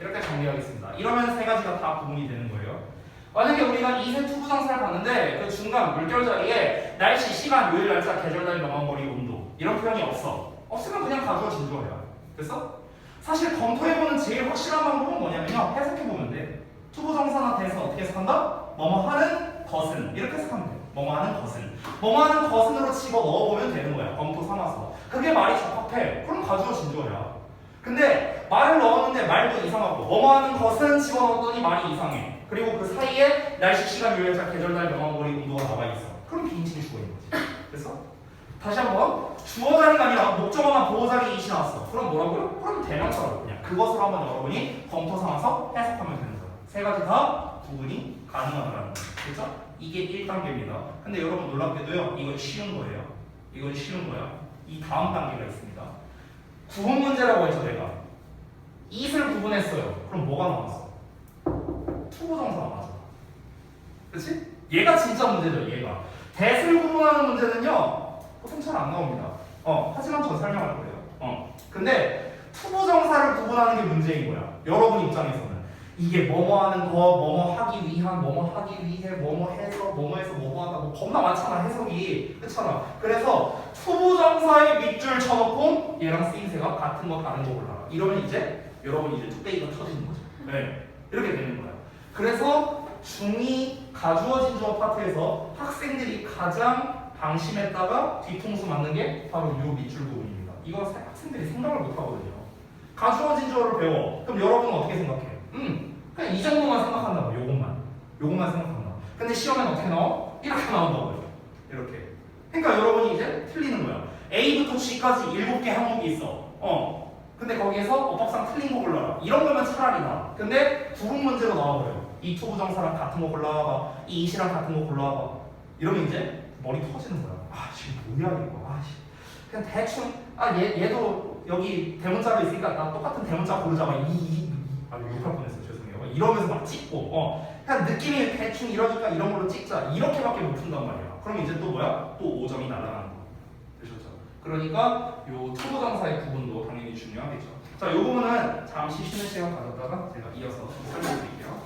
이렇게 정리하겠습니다. 이러면 세 가지가 다 구분이 되는 거예요. 만약에 우리가 이세 투부정사를 봤는데 그 중간 물결 자리에 날씨, 시간, 요일, 날짜, 계절, 달, 명암, 거리, 온도 이런 표현이 없으면 그냥 가주어 진주어야. 됐어? 사실 검토해보는 제일 확실한 방법은 뭐냐면요, 해석해보면 돼. 투부정사나 대해서 어떻게 해석한다? 뭐뭐 하는 것은 이렇게 해석하면 돼. 뭐뭐 하는 것은으로 집어 넣어보면 되는 거야. 검토 삼아서. 그게 말이 적합해. 그럼 가주어 진주어야. 근데 말을 넣었는데 말도 이상하고 뭐뭐 하는 것은 집어넣었더니 말이 이상해. 그리고 그 사이에 날씨, 시간, 요일, 달, 계절, 달, 명암, 거리, 온도가 나와 있어. 그럼 비인칭 주어인 거지. 됐어? 다시 한번 주어 자리가 아니라 목적어나 보호 자리 it이 나왔어. 그럼 뭐라고요? 그럼 대명사라고 그냥 그것으로 한번 여러분이 검토 삼아서 해석하면 되는 거야. 세 가지 다 구분이 가능하다는 거죠. 그렇죠? 이게 1단계입니다. 근데 여러분 놀랍게도요, 이건 쉬운 거예요. 이건 쉬운 거야. 이 다음 단계가 있습니다. 구분 문제라고 해서 내가 it을 구분했어요. 그럼 뭐가 나왔어? 투부정사가 나왔어. 그렇지? 얘가 진짜 문제죠. 얘가 대를 구분하는 문제는요 보통 잘 안 나옵니다. 하지만 전 설명할 거예요. 근데 투부정사를 구분하는 게 문제인 거야. 여러분 입장에서는 이게 뭐뭐 하는 거, 뭐뭐 하기 위한, 뭐뭐 하기 위해, 뭐뭐 해서, 뭐뭐 해서, 뭐뭐 하다, 뭐 겁나 많잖아 해석이. 그렇잖아. 그래서 투부정사의 밑줄 쳐놓고 얘랑 쓰임새가 같은 거 다른 거 골라라. 이러면 이제 여러분 이제 뚝배기가 터지는 거죠. 네, 이렇게 되는 거야. 그래서 중2 가주어 진주어 파트에서 학생들이 가장 방심했다가 뒤통수 맞는 게 바로 이 밑줄 부분입니다. 이거 학생들이 생각을 못 하거든요. 가주어 진주어를 배워. 그럼 여러분은 어떻게 생각해? 그냥 이 정도만 생각한다고. 요것만 생각한다. 근데 시험에는 어떻게 나와? 이렇게 나온다고요. 이렇게. 그러니까 여러분이 이제 틀리는 거야. A부터 G까지 7개 항목이 있어. 근데 거기에서 어법상 틀린 거 골라라. 이런 거면 차라리 나. 근데 구분 문제로 나와버려요. 이 투부정사랑 같은 거 골라와봐. 이 이시랑 같은 거 골라와봐. 이러면 이제 머리 터지는 거야. 아 지금 뭐야 이거. 아 씨. 그냥 대충 얘도 여기 대문자로 있으니까 나 똑같은 대문자 고르자. 막 욕할 뻔했어. 죄송해요. 이러면서 막 찍고 그냥 느낌이 대충 이러니까 이런 걸로 찍자. 이렇게밖에 못 푼단 말이야. 그럼 이제 또 뭐야? 또 5점이 날아가는 거야. 되셨죠? 그러니까 요 투부정사의 구분도 당연히 중요하겠죠. 자, 요 부분은 잠시 쉬는 시간 가졌다가 제가 이어서 설명해 드릴게요.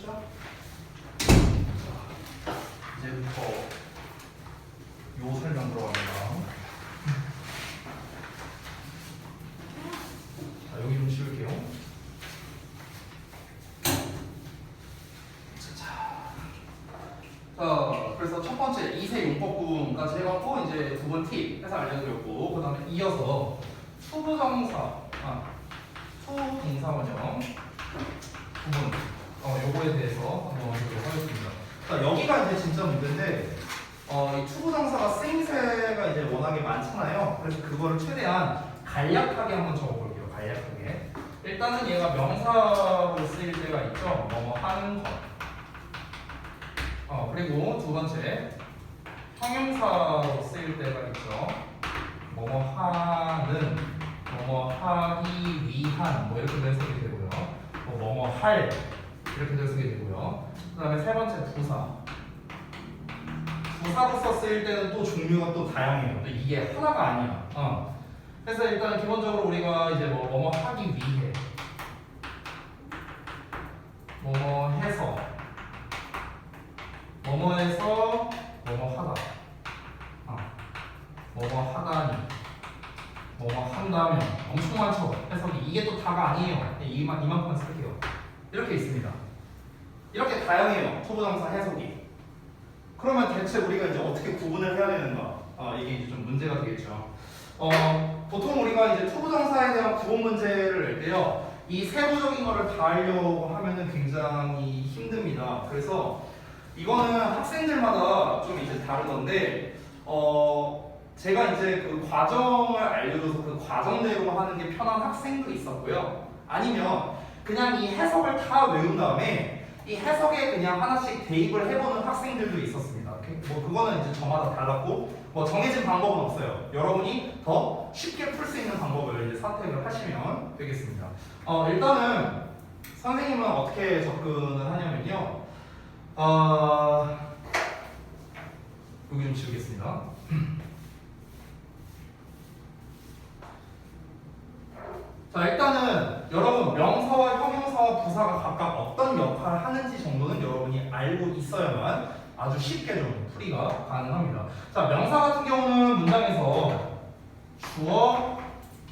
됐죠? 이제부터 요 설명 들어갑니다. 자, 여기 좀 지울게요. 자, 그래서 첫 번째 이세 용법 구분까지 해갖고 이제 두 번 팁 해서 알려드렸고, 그 다음에 이어서 투부정사, 투동사원형 구분, 요거에 대해서 한번 해보도록 하겠습니다. 자, 여기가 이제 진짜 문제인데, 이 투부정사가 쓰임새가 이제 워낙에 많잖아요. 그래서 그거를 최대한 간략하게 한번 적어볼게요. 간략하게. 일단은 얘가 명사로 쓰일 때가 있죠. 뭐뭐 하는 것. 그리고 두 번째 형용사로 쓰일 때가 있죠. 뭐뭐 하는, 뭐뭐 하기 위한, 뭐 이렇게 해석이 되고요. 뭐뭐 할 이렇게 해석이 되고요. 그 다음에 세 번째 부사. 부사로서 쓰일 때는 또 종류가 또 다양해요. 또 이게 하나가 아니야. 그래서 일단 기본적으로 우리가 이제 뭐뭐 하기 위해, 뭐뭐 해서, 뭐뭐해서 뭐뭐 하다, 뭐뭐 하다니, 뭐뭐 한다면 엄청 많죠. 해석이 이게 또 다가 아니에요. 이만큼만 쓸게요. 이렇게 있습니다. 이렇게 다양해요. 투부정사 해석이. 그러면 대체 우리가 이제 어떻게 구분을 해야 되는가? 이게 이제 좀 문제가 되겠죠. 보통 우리가 이제 투부정사에 대한 구분 문제를 낼 때요, 이 세부적인 거를 다 하려고 하면은 굉장히 힘듭니다. 그래서 이거는 학생들마다 좀 이제 다르던데, 제가 이제 그 과정을 알려줘서 그 과정대로 하는 게 편한 학생도 있었고요. 아니면 그냥 이 해석을 다 외운 다음에 이 해석에 그냥 하나씩 대입을 해보는 학생들도 있었습니다. 뭐 그거는 이제 저마다 달랐고, 뭐 정해진 방법은 없어요. 여러분이 더 쉽게 풀 수 있는 방법을 이제 선택을 하시면 되겠습니다. 일단은 선생님은 어떻게 접근을 하냐면요. 여기 좀 지우겠습니다. 자, 일단은 여러분 명사와 형용사와 부사가 각각 어떤 역할을 하는지 정도는 여러분이 알고 있어야만 아주 쉽게 좀 풀이가 가능합니다. 자, 명사 같은 경우는 문장에서 주어,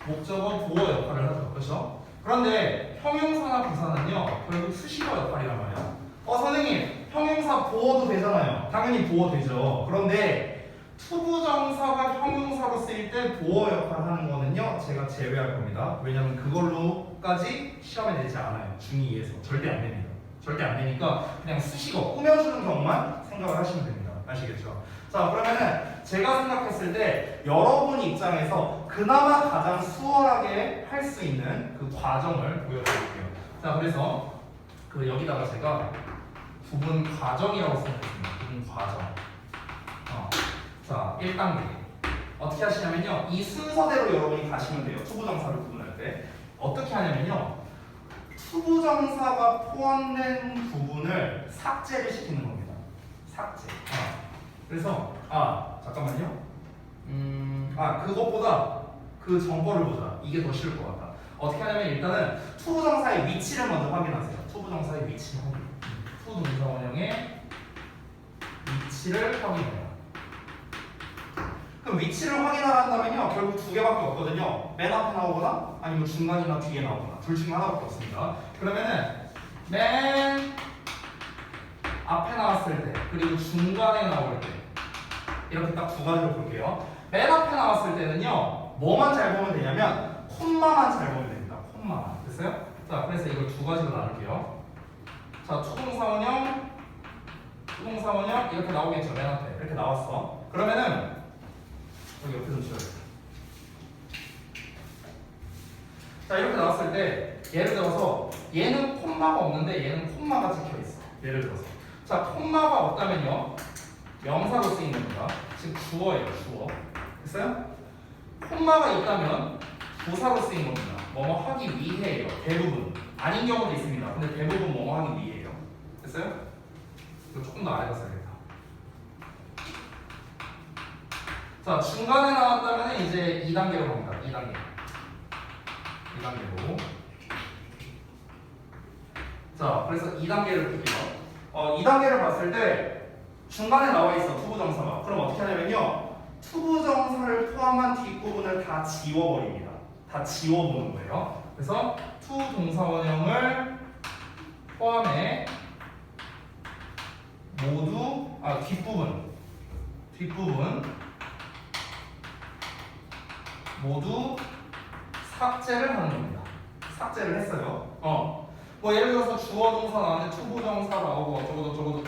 목적어, 보어 역할을 하죠. 그렇죠? 그런데 형용사나 부사는요, 결국 수식어 역할이란 말이야. 선생님, 형용사 보어도 되잖아요. 당연히 보어 되죠. 그런데 투부정사가 형용사로 쓰일 때 보어 역할을 하는 거는요, 제가 제외할 겁니다. 왜냐면 그걸로까지 시험에 내지 않아요. 중2에서. 절대 안 됩니다. 절대 안 되니까 그냥 수식어, 꾸며주는 경우만 생각을 하시면 됩니다. 아시겠죠? 자, 그러면은 제가 생각했을 때 여러분 입장에서 그나마 가장 수월하게 할 수 있는 그 과정을 보여드릴게요. 자, 그래서 그 여기다가 제가 구분 과정이라고 생각했습니다. 구분 과정. 자, 1단계. 어떻게 하시냐면요, 이 순서대로 여러분이 가시면 돼요. 투부정사를 구분할 때. 어떻게 하냐면요, 투부정사가 포함된 부분을 삭제를 시키는 겁니다. 삭제. 그래서 잠깐만요. 그것보다 그 전거를 보자. 이게 더 쉬울 것 같다. 어떻게 하냐면 일단은 투부정사의 위치를 먼저 확인하세요. 투부정사의 위치 확인. 투동사원형의 위치를 확인해요. 그럼 위치를 확인한다면요, 결국 두 개밖에 없거든요. 맨 앞에 나오거나 아니면 중간이나 뒤에 나오거나 둘 중에 하나밖에 없습니다. 그러면은 맨 앞에 나왔을 때 그리고 중간에 나올 때 이렇게 딱 두 가지로 볼게요. 맨 앞에 나왔을 때는요, 뭐만 잘 보면 되냐면 콤마만 잘 보면 됩니다. 콤마만. 됐어요? 자, 그래서 이걸 두 가지로 나눌게요. 자, 투동사원형 이렇게 나오겠죠. 맨 앞에 이렇게 나왔어. 그러면은 여기 옆에 좀 지워요. 자, 이렇게 나왔을 때 예를 들어서 얘는 콤마가 없는데 얘는 콤마가 찍혀 있어. 예를 들어서 자, 콤마가 없다면요, 명사로 쓰인 겁니다. 지금 주어예요. 주어. 됐어요? 콤마가 있다면 부사로 쓰인 겁니다. 뭐뭐 하기 위해예요. 대부분. 아닌 경우도 있습니다. 근데 대부분 뭐뭐 하기 위해예요. 됐어요? 이거 조금 더 아래 갔어야겠다. 자, 중간에 나왔다면 이제 2단계로 갑니다. 2단계로. 자, 그래서 2단계를 볼게요. 2단계를 봤을 때 중간에 나와 있어 투부정사가. 그럼 어떻게 하냐면요. 투부정사를 포함한 뒷부분을 다 지워버립니다. 다 지워보는 거예요. 그래서 투동사원형을 포함해 모두 뒷부분 모두 삭제를 하는 겁니다. 삭제를 했어요. 뭐 예를 들어서 주어 동사 나왔는데 투부정사 나오고 어쩌고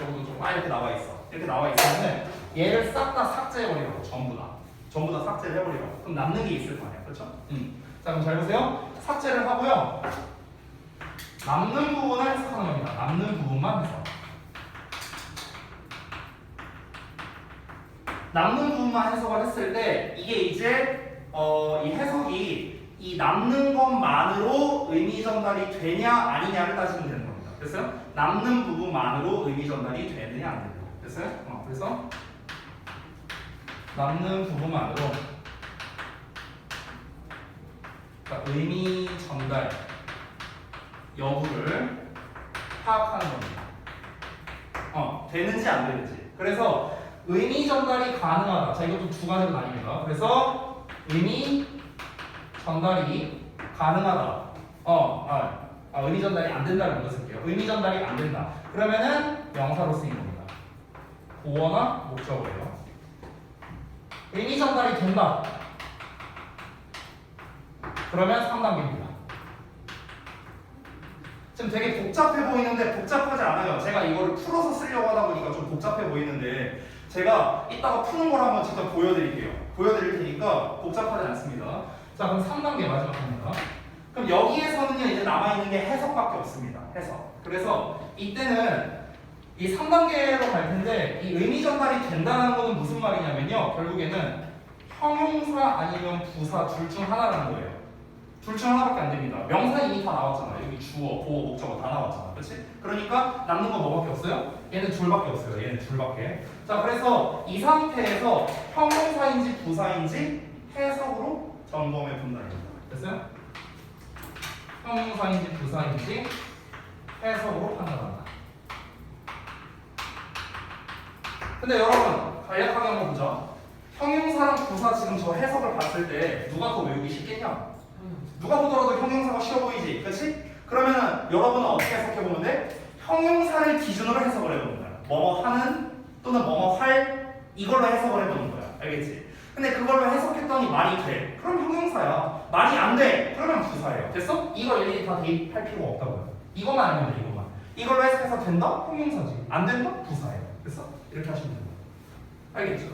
이렇게 나와 있어. 이렇게 나와 있으면 얘를 싹 다 삭제해버리라고. 전부 다 삭제를 해버리라고. 그럼 남는 게 있을 거 아니야, 그렇죠? 자, 그럼 잘 보세요. 삭제를 하고요. 남는 부분을 해석하는 겁니다. 남는 부분만 해석. 남는 부분만 해석을 했을 때 이게 이제 이 해석이 이 남는 것만으로 의미 전달이 되냐 아니냐를 따지면 되는 겁니다. 됐어요? 남는 부분만으로 의미 전달이 되느냐 안 되느냐. 됐어요? 그래서 남는 부분만으로 그러니까 의미 전달 여부를 파악하는 겁니다. 되는지 안 되는지. 그래서 의미 전달이 가능하다. 자, 이것도 두 가지로 나뉩니다. 그래서 의미 전달이 가능하다. 의미 전달이 안 된다를 먼저 쓸게요. 의미 전달이 안 된다. 그러면은 명사로 쓰인 겁니다. 보어나 목적어예요. 의미 전달이 된다. 그러면 3단계입니다. 지금 되게 복잡해 보이는데 복잡하지 않아요. 제가 이거를 풀어서 쓰려고 하다 보니까 좀 복잡해 보이는데 제가 이따가 푸는 걸 한번 직접 보여드릴게요. 보여드릴 테니까 복잡하지 않습니다. 자, 그럼 3단계 마지막 합니다. 그럼 여기에서는요 이제 남아있는 게 해석밖에 없습니다. 해석. 그래서 이때는 이 3단계로 갈 텐데 이 의미 전달이 된다는 것은 무슨 말이냐면요. 결국에는 형용사 아니면 부사 둘 중 하나라는 거예요. 둘 중 하나밖에 안 됩니다. 명사 이미 다 나왔잖아. 여기 주어, 보어, 목적어 다 나왔잖아. 그렇지? 그러니까 남는 건 뭐밖에 없어요? 얘는 둘밖에 없어요. 얘는 둘밖에. 자, 그래서 이 상태에서 형용사인지 부사인지 해석으로 점검해 본다입니다. 됐어요? 형용사인지 부사인지 해석으로 판단한다. 근데 여러분 간략하게 한번 보자. 형용사랑 부사 지금 저 해석을 봤을 때 누가 더 외우기 쉽겠냐? 누가 보더라도 형용사가 쉬워 보이지, 그렇지? 그러면은 여러분은 어떻게 해석해 보면 돼? 형용사를 기준으로 해석을 해보는 거야. 뭐뭐 하는 또는 뭐뭐 할 이걸로 해석을 해보는 거야. 알겠지? 근데 그걸로 해석했더니 말이 돼. 그럼 형용사야. 말이 안 돼. 그러면 부사예요. 됐어? 이거 일일이 다 대입할 필요가 없다고요. 이것만 알면 돼. 이것만. 이걸로 해석해서 된다? 형용사지. 안 된다? 부사예요. 됐어? 이렇게 하시면 됩니다. 알겠죠?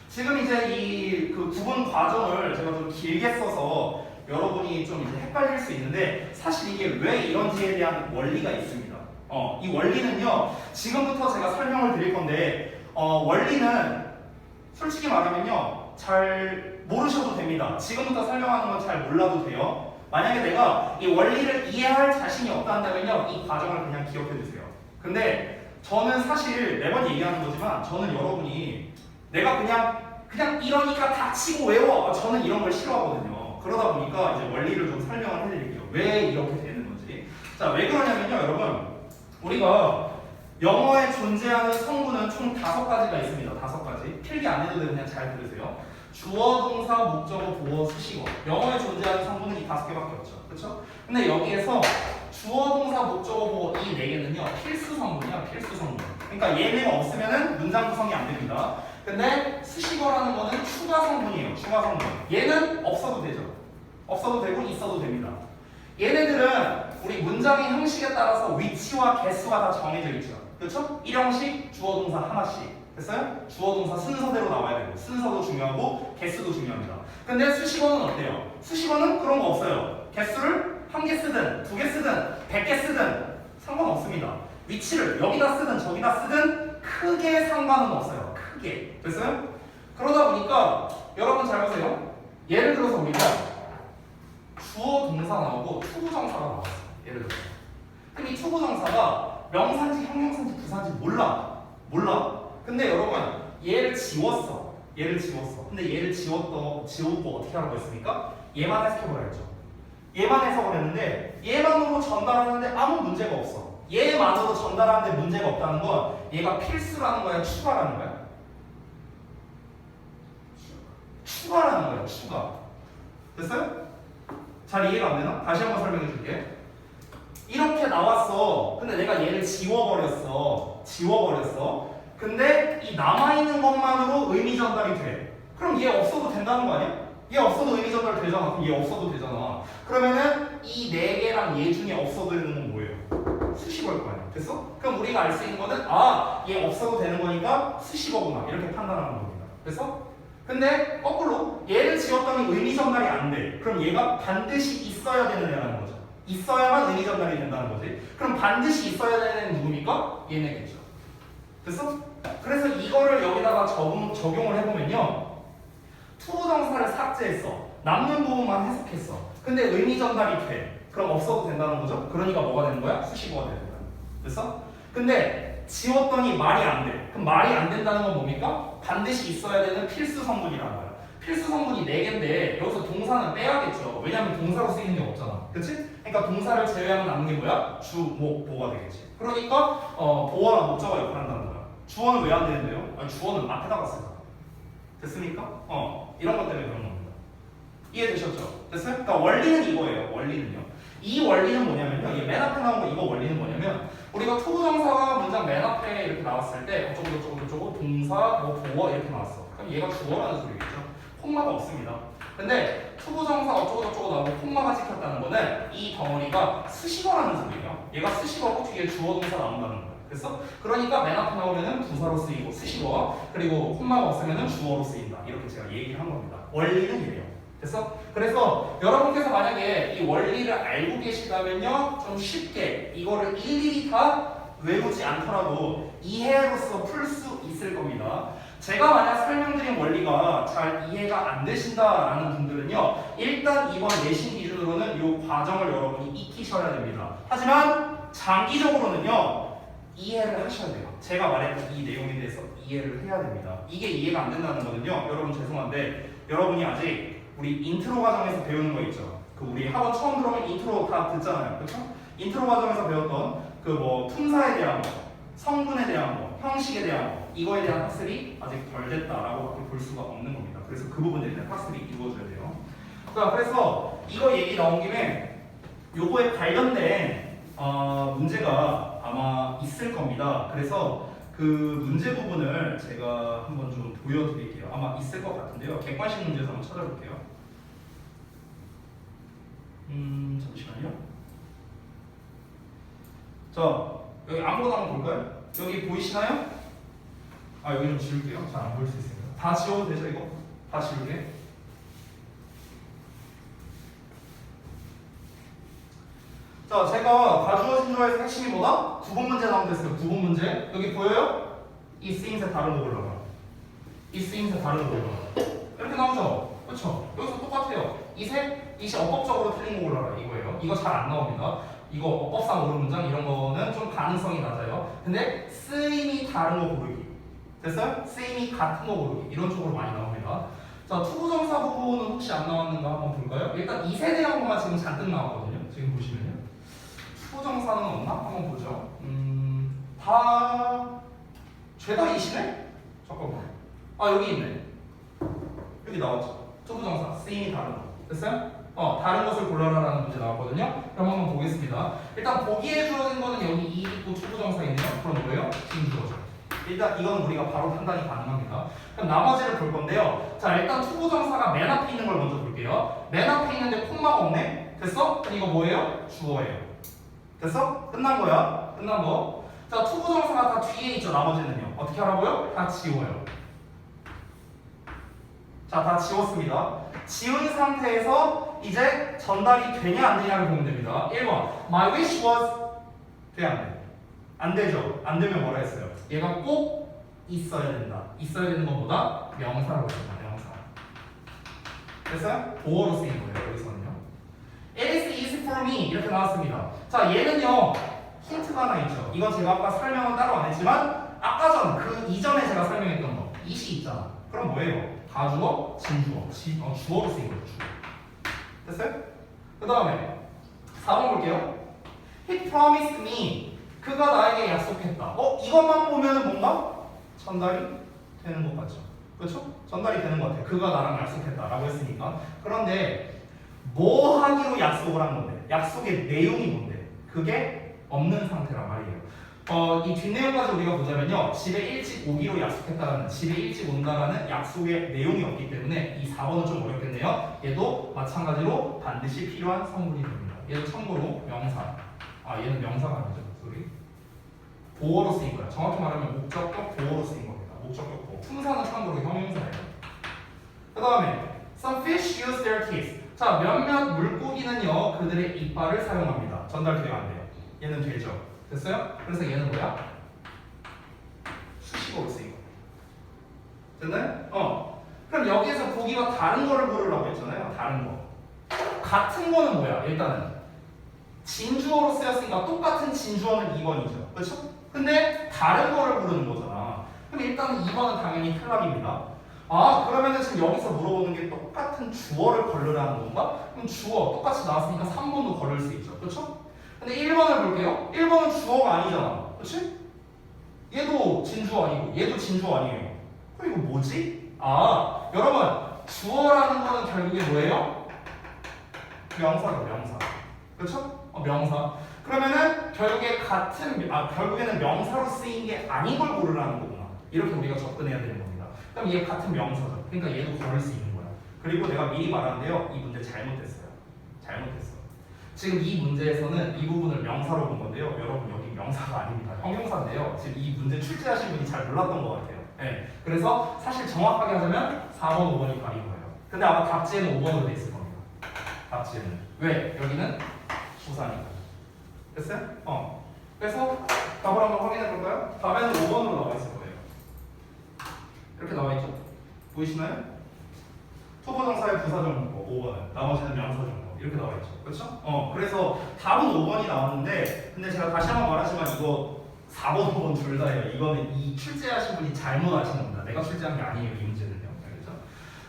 지금 이제 이 그 구분 과정을 제가 좀 길게 써서 여러분이 좀 이제 헷갈릴 수 있는데 사실 이게 왜 이런지에 대한 원리가 있습니다. 이 원리는요 지금부터 제가 설명을 드릴 건데 원리는 솔직히 말하면요 잘 모르셔도 됩니다. 지금부터 설명하는 건 잘 몰라도 돼요. 만약에 내가 이 원리를 이해할 자신이 없다 한다면요 이 과정을 그냥 기억해 두세요. 근데 저는 사실 매번 얘기하는 거지만 저는 여러분이 내가 그냥 이러니까 닥치고 외워. 저는 이런 걸 싫어하거든요. 그러다 보니까 이제 원리를 좀 설명을 해드릴게요. 왜 이렇게 되는 건지. 자, 왜 그러냐면요, 여러분. 우리가 영어에 존재하는 성분은 총 5가지가 있습니다. 5가지. 필기 안 해도 되고 그냥 잘 들으세요. 주어, 동사, 목적어, 보어, 수식어. 영어에 존재하는 성분은 이 5개밖에 없죠. 그렇죠? 근데 여기에서 주어, 동사, 목적어, 보어 이 4개는요 필수 성분이야. 필수 성분. 그러니까 얘네가 없으면은 문장 구성이 안 됩니다. 근데 수식어라는 거는 추가 성분이에요. 추가 성분. 얘는 없어도 되죠. 없어도 되고 있어도 됩니다. 얘네들은 우리 문장의 형식에 따라서 위치와 개수가 다 정해져 있죠. 그렇죠? 1형식 주어 동사 하나씩. 됐어요? 주어 동사 순서대로 나와야 되고 순서도 중요하고 개수도 중요합니다. 근데 수식어는 어때요? 수식어는 그런 거 없어요. 개수를 1개 쓰든 2개 쓰든 100개 쓰든 상관없습니다. 위치를 여기다 쓰든 저기다 쓰든 크게 상관은 없어요. 크게. 됐어요? 그러다 보니까 여러분 잘 보세요. 예를 들어서 우리가 주어 동사 나오고 투부정사가 나왔어. 예를 들어서. 근데 이 투부정사가 명사인지 형용사인지 부사인지 몰라. 근데 여러분 얘를 지웠어. 근데 얘를 지웠고 어떻게 하라고 했습니까? 얘만 해석해보라 했죠. 얘만 해석을 했는데 얘만으로 전달하는데 아무 문제가 없어. 얘만으로 전달하는데 문제가 없다는 건 얘가 필수라는 거야, 추가라는 거야? 추가라는 거야, 추가. 됐어요? 잘 이해가 안 되나? 다시 한번 설명해 줄게. 이렇게 나왔어. 근데 내가 얘를 지워버렸어. 근데 이 남아있는 것만으로 의미 전달이 돼. 그럼 얘 없어도 된다는 거 아니야? 얘 없어도 의미 전달 되잖아. 그럼 얘 없어도 되잖아. 그러면은 이 네 개랑 얘 중에 없어도 되는 건 뭐예요? 수식어일 거 아니야. 됐어? 그럼 우리가 알 수 있는 거는 얘 없어도 되는 거니까 수식어구나. 이렇게 판단하는 겁니다. 됐어? 근데 거꾸로 얘를 지웠더니 의미 전달이 안 돼. 그럼 얘가 반드시 있어야 되는 애라는 거죠. 있어야만 의미 전달이 된다는 거지. 그럼 반드시 있어야 되는 애는 누굽니까? 얘네겠죠. 됐어? 그래서 이거를 여기다가 적용을 해보면요. 투부정사를 삭제했어. 남는 부분만 해석했어. 근데 의미 전달이 돼. 그럼 없어도 된다는 거죠. 그러니까 뭐가 되는 거야? 수식어가 되는 거야. 됐어? 근데 지웠더니 말이 안 돼. 그럼 말이 안 된다는 건 뭡니까? 반드시 있어야 되는 필수 성분이라는 거야. 필수 성분이 4개인데 여기서 동사는 빼야겠죠. 왜냐면 동사로 쓰이는 게 없잖아. 그치? 그러니까 동사를 제외하면 남는 게 뭐야? 주, 목, 보가 되겠지. 그러니까 보어나 목적어 역할을 한다는 거야. 주어는 왜 안 되는데요? 아니, 주어는 앞에다가 쓰잖아. 됐습니까? 이런 것 때문에 그런 겁니다. 이해되셨죠? 됐어요? 그러니까 원리는 이거예요. 원리는요. 이 원리는 뭐냐면요. 이 맨 앞에 나온 거 이거 원리는 뭐냐면 우리가 투부정사가 문장 맨 앞에 이렇게 나왔을 때 어쩌고 동사, 뭐 보어 이렇게 나왔어. 그럼 얘가 주어라는 소리겠죠. 콤마가 없습니다. 근데 투부정사 어쩌고 나오고 콤마가 찍혔다는 거는 이 덩어리가 수식어라는 소리예요. 얘가 수식어고 뒤에 주어 동사 나온다는 거예요. 됐어? 그러니까 맨 앞에 나오면은 부사로 쓰이고 수식어, 그리고 콤마가 없으면은 주어로 쓰인다. 이렇게 제가 얘기를 한 겁니다. 원리는 이래요. 됐어? 그래서 여러분께서 만약에 이 원리를 알고 계시다면요, 좀 쉽게 이거를 일일이 다 외우지 않더라도 이해로서 풀 수 있을 겁니다. 제가 만약 설명드린 원리가 잘 이해가 안 되신다라는 분들은요, 일단 이번 내신 기준으로는 이 과정을 여러분이 익히셔야 됩니다. 하지만 장기적으로는요, 이해를 하셔야 돼요. 제가 말했던 이 내용에 대해서 이해를 해야 됩니다. 이게 이해가 안 된다는 거는요, 여러분 죄송한데 여러분이 아직 우리 인트로 과정에서 배우는 거 있죠. 그 우리 학원 처음 들어오면 인트로 다 듣잖아요. 그렇죠? 인트로 과정에서 배웠던 그 뭐 품사에 대한 거, 성분에 대한 거, 형식에 대한 거, 이거에 대한 학습이 아직 덜 됐다라고 볼 수가 없는 겁니다. 그래서 그 부분에 대한 학습이 이루어져야 돼요. 그래서 이거 얘기 나온 김에 요거에 관련된 문제가 아마 있을 겁니다. 그래서 그 문제 부분을 제가 한번 좀 보여드릴게요. 아마 있을 것 같은데요. 객관식 문제에서 한번 찾아볼게요. 잠시만요. 자, 여기 아무거나 한번 볼까요? 여기 보이시나요? 여기 좀 지울게요. 잘 안 보일 수 있으니까. 다 지워도 되죠, 이거? 다 지울게. 자, 제가 가주어진 조에서 핵심이 뭐다? 구분 문제 나오면 됐어요. 구분 문제. 여기 보여요? 이 쓰임새 다른 거 골라봐. 이 쓰임새 다른 거 골라봐. 이렇게 나오죠? 그렇죠? 여기서 똑같아요. 이시 어법적으로 틀린 거 골라라 이거예요. 이거 잘 안 나옵니다. 이거 어법상 옳은 문장 이런 거는 좀 가능성이 낮아요. 근데 쓰임이 다른 거 고르기. 됐어요? 쓰임이 같은 거 고르기. 이런 쪽으로 많이 나옵니다. 자, 투부정사 부분은 혹시 안 나왔는가 한번 볼까요? 일단 이 세대한 것만 지금 잔뜩 나왔거든요. 지금 보시면요. 투부정사는 없나? 한번 보죠. 죄다 이시네? 잠깐만. 여기 있네. 여기 나왔죠. 투부정사 쓰임이 다른 거. 됐어요? 다른 것을 골라라라는 문제 나왔거든요. 그럼 한번 보겠습니다. 일단 보기에 주어진 거는 여기 이 있고 투부정사이네요. 그럼 뭐예요? 지금 주어져. 일단 이건 우리가 바로 판단이 가능합니다. 그럼 나머지를 볼 건데요. 자, 일단 투부정사가 맨 앞에 있는 걸 먼저 볼게요. 맨 앞에 있는데 콤마가 없네? 됐어? 그럼 이거 뭐예요? 주어예요. 됐어? 끝난 거야. 끝난 거. 자, 투부정사가 다 뒤에 있죠. 나머지는요. 어떻게 하라고요? 다 지워요. 자, 다 지웠습니다. 지운 상태에서 이제 전달이 되냐 안 되냐를 보면 됩니다. 1번 My wish was 돼 안 돼? 안 되죠. 안 되면 뭐라 했어요? 얘가 꼭 있어야 된다. 있어야 되는 것보다 명사라고 했습니다. 명사. 됐어요? 보어로 쓰인 거예요. 여기서는요. It is easy for me 이렇게 나왔습니다. 자, 얘는요 힌트가 하나 있죠. 이건 제가 아까 설명은 따로 안 했지만 아까 전 그 이전에 제가 설명했던 거 이시 있잖아. 그럼 뭐예요? 가주어, 진주어, 주어로 쓰인 거죠. 주어. 됐어요? 그 다음에 4번 볼게요. He promised me. 그가 나에게 약속했다. 이것만 보면 뭔가 전달이 되는 것 같죠? 그렇죠? 전달이 되는 것 같아요. 그가 나랑 약속했다라고 했으니까. 그런데 뭐 하기로 약속을 한 건데? 약속의 내용이 뭔데? 그게 없는 상태란 말이에요. 이 뒷내용까지 우리가 보자면요. 집에 일찍 오기로 약속했다라는, 집에 일찍 온다라는 약속의 내용이 없기 때문에 이 4번은 좀 어렵겠네요. 얘도 마찬가지로 반드시 필요한 성분이 됩니다. 얘도 참고로 명사. 얘는 명사가 아니죠. 소리. 보어로 쓰인 거야. 정확히 말하면 목적격 보어로 쓰인 겁니다. 목적격 보어. 품사는 참고로 형용사예요. 그 다음에 some fish use their teeth. 자, 몇몇 물고기는요 그들의 이빨을 사용합니다. 전달돼야 안 돼요. 얘는 되죠. 됐어요? 그래서 얘는 뭐야? 수식어로 쓰인 거. 됐나요? 그럼 여기에서 보기가 다른 거를 고르라고 했잖아요. 다른 거. 같은 거는 뭐야? 일단은 진주어로 쓰였으니까 똑같은 진주어는 2번이죠. 그렇죠? 근데 다른 거를 고르는 거잖아. 그럼 일단은 2번은 당연히 탈락입니다. 그러면은 지금 여기서 물어보는 게 똑같은 주어를 걸르라는 건가? 그럼 주어 똑같이 나왔으니까 3번도 걸을 수 있죠. 그렇죠? 근데 1번을 볼게요. 1번은 주어가 아니잖아. 그렇지? 얘도 진주어 아니고 얘도 진주어 아니에요. 그럼 이거 뭐지? 여러분 주어라는 거는 결국에 뭐예요? 명사죠. 명사. 그렇죠? 명사. 그러면은 결국에는 명사로 쓰인 게 아닌 걸 고르라는 거구나. 이렇게 우리가 접근해야 되는 겁니다. 그럼 얘 같은 명사죠. 그러니까 얘도 걸을 수 있는 거야. 그리고 내가 미리 말하는데요. 이 문제 잘못됐어요. 잘못됐어. 지금 이 문제에서는 이 부분을 명사로 본 건데요. 여러분 여기 명사가 아닙니다. 형용사인데요. 지금 이 문제 출제하신 분이 잘 몰랐던 것 같아요. 네. 그래서 사실 정확하게 하자면 4번, 5번이 답인 거예요. 근데 아마 답지에는 5번으로 돼 있을 겁니다. 답지에는. 왜? 여기는 부사니까. 됐어요? 그래서 답을 한번 확인해 볼까요? 답에는 5번으로 나와 있을 거예요. 이렇게 나와 있죠? 보이시나요? 투부정사의 부사정보 5번은, 나머지는 명사정보 이렇게 나와 있죠. 그렇죠? 그래서 답은 5번이 나왔는데, 근데 제가 다시 한번 말하지만 이거 4번, 5번 둘 다예요. 이거는 이 출제하신 분이 잘못하신 겁니다. 내가 출제한 게 아니에요, 이 문제는요. 알겠죠?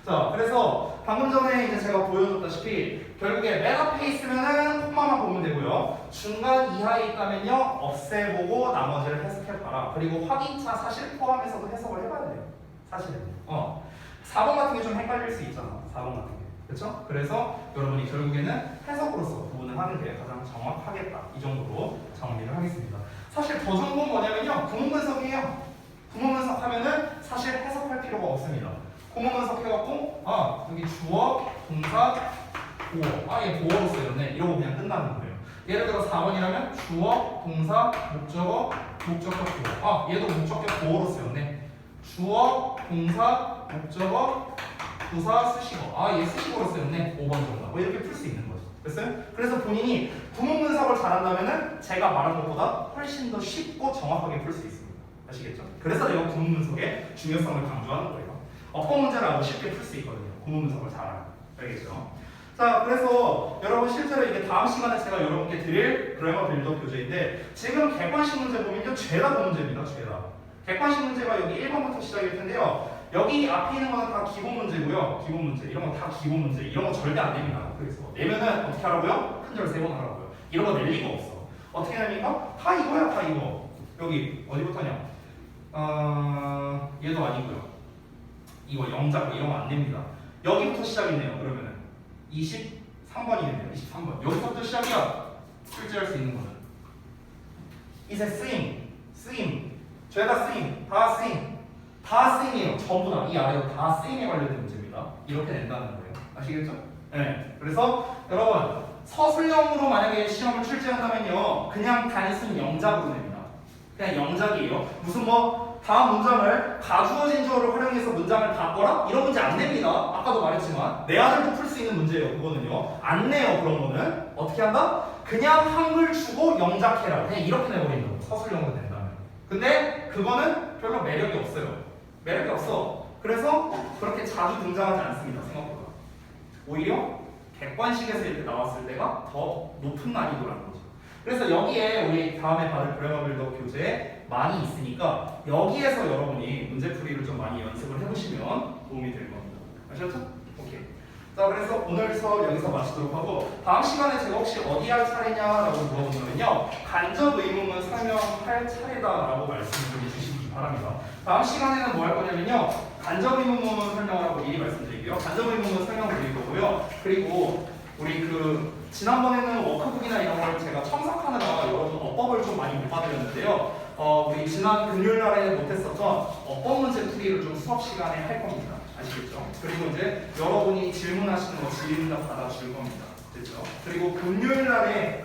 자, 그래서 방금 전에 이제 제가 보여줬다시피 결국에 맨 앞에 있으면은 콤마만 보면 되고요. 중간 이하에 있다면요 없애보고 나머지를 해석해봐라. 그리고 확인차 사실 포함해서도 해석을 해봐야 돼요. 사실은. 4번 같은 게 좀 헷갈릴 수 있잖아. 4번 같은 게. 그렇죠? 그래서 여러분이 결국에는 해석으로서 구분을 하는 게 가장 정확하겠다. 이 정도로 정리를 하겠습니다. 사실 더 좋은 건 뭐냐면요. 구문 분석이에요. 구문 분석하면은 사실 해석할 필요가 없습니다. 구문 분석해갖고 여기 주어, 동사, 보어. 얘 보어로 쓰였네. 이러고 그냥 끝나는 거예요. 예를 들어 4번이라면 주어, 동사, 목적어, 목적격 보어. 얘도 목적격 보어로 쓰였네. 주어, 동사, 목적어, 부사, 수식어. 얘 수식어로 쓰였네. 5번 정도. 이렇게 풀 수 있는 거죠. 됐어요? 그래서 본인이 구문 분석을 잘한다면은 제가 말한 것보다 훨씬 더 쉽고 정확하게 풀 수 있습니다. 아시겠죠? 그래서 내가 구문 분석의 중요성을 강조하는 거예요. 어법 문제라고 쉽게 풀 수 있거든요. 구문 분석을 잘하면. 알겠죠? 자, 그래서 여러분 실제로 이게 다음 시간에 제가 여러분께 드릴 그래머 빌더 교재인데 지금 객관식 문제 보면요. 죄다 그 문제입니다. 죄다. 객관식 문제가 여기 1번부터 시작일 텐데요. 여기 앞에 있는 거는 다 기본 문제고요. 기본 문제. 이런 거 다 기본 문제. 이런 거 절대 안 됩니다. 그래서 내면은 어떻게 하라고요? 큰절 3번 하라고요. 이런 거 낼 리가 없어. 어떻게 됩니까? 다 이거야, 다 이거. 여기 어디부터냐? 얘도 아니고요. 이거 영작 이런 거 안 됩니다. 여기부터 시작이네요. 그러면은 23번이겠네요. 23번. 여기서부터 시작이야. 출제할 수 있는 거는. 이제 쓰임. 죄다 쓰임. 다 쓰임. 다 쓰임이에요. 전부 다. 이 아래로 다 쓰임에 관련된 문제입니다. 이렇게 낸다는 거예요. 아시겠죠? 네. 그래서 여러분 서술형으로 만약에 시험을 출제한다면요. 그냥 단순 영작으로 냅니다. 그냥 영작이에요. 무슨 다음 문장을 가주어진 주어를 활용해서 문장을 바꿔라? 이런 문제 안 냅니다. 아까도 말했지만 내 아들도 풀 수 있는 문제예요. 그거는요. 안 내요. 그런 거는. 어떻게 한다? 그냥 한글 주고 영작해라. 그냥 이렇게 내버리는 거. 서술형으로 낸다면. 근데 그거는 별로 매력이 없어요. 매력이 없어. 그래서 그렇게 자주 등장하지 않습니다. 생각보다. 오히려 객관식에서 이렇게 나왔을 때가 더 높은 난이도라는 거죠. 그래서 여기에 우리 다음에 받을 그래머 빌더 교재에 많이 있으니까 여기에서 여러분이 문제풀이를 좀 많이 연습을 해보시면 도움이 될 겁니다. 아셨죠? 오케이. 자, 그래서 오늘 수업 여기서 마치도록 하고 다음 시간에 제가 혹시 어디 할 차례냐라고 물어보면요 간접 의문문 설명할 차례다라고 말씀을 좀 주시기 바랍니다. 다음 시간에는 뭐 할 거냐면요 간접 의문문 설명하라고 미리 말씀드릴게요. 간접 의문문 설명드릴 거고요. 그리고 우리 지난번에는 워크북이나 이런 걸 제가 첨삭하느라 여러분 어법을 좀 많이 못 받으셨는데요. 우리 지난 금요일 날에 못했었던 어법 문제 풀이를 좀 수업 시간에 할 겁니다. 아시겠죠? 그리고 이제 여러분이 질문하시는 거 질의응답 받아줄 겁니다. 됐죠? 그리고 금요일 날에는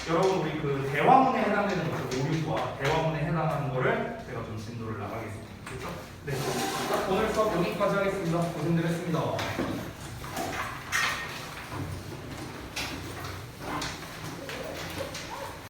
여러분 우리 대화문에 해당되는 거죠. 오류와 대화문에 해당하는 거를 제가 좀 진도를 나가겠습니다. 됐죠? 네. 오늘 수업 여기까지 하겠습니다. 고생들 했습니다.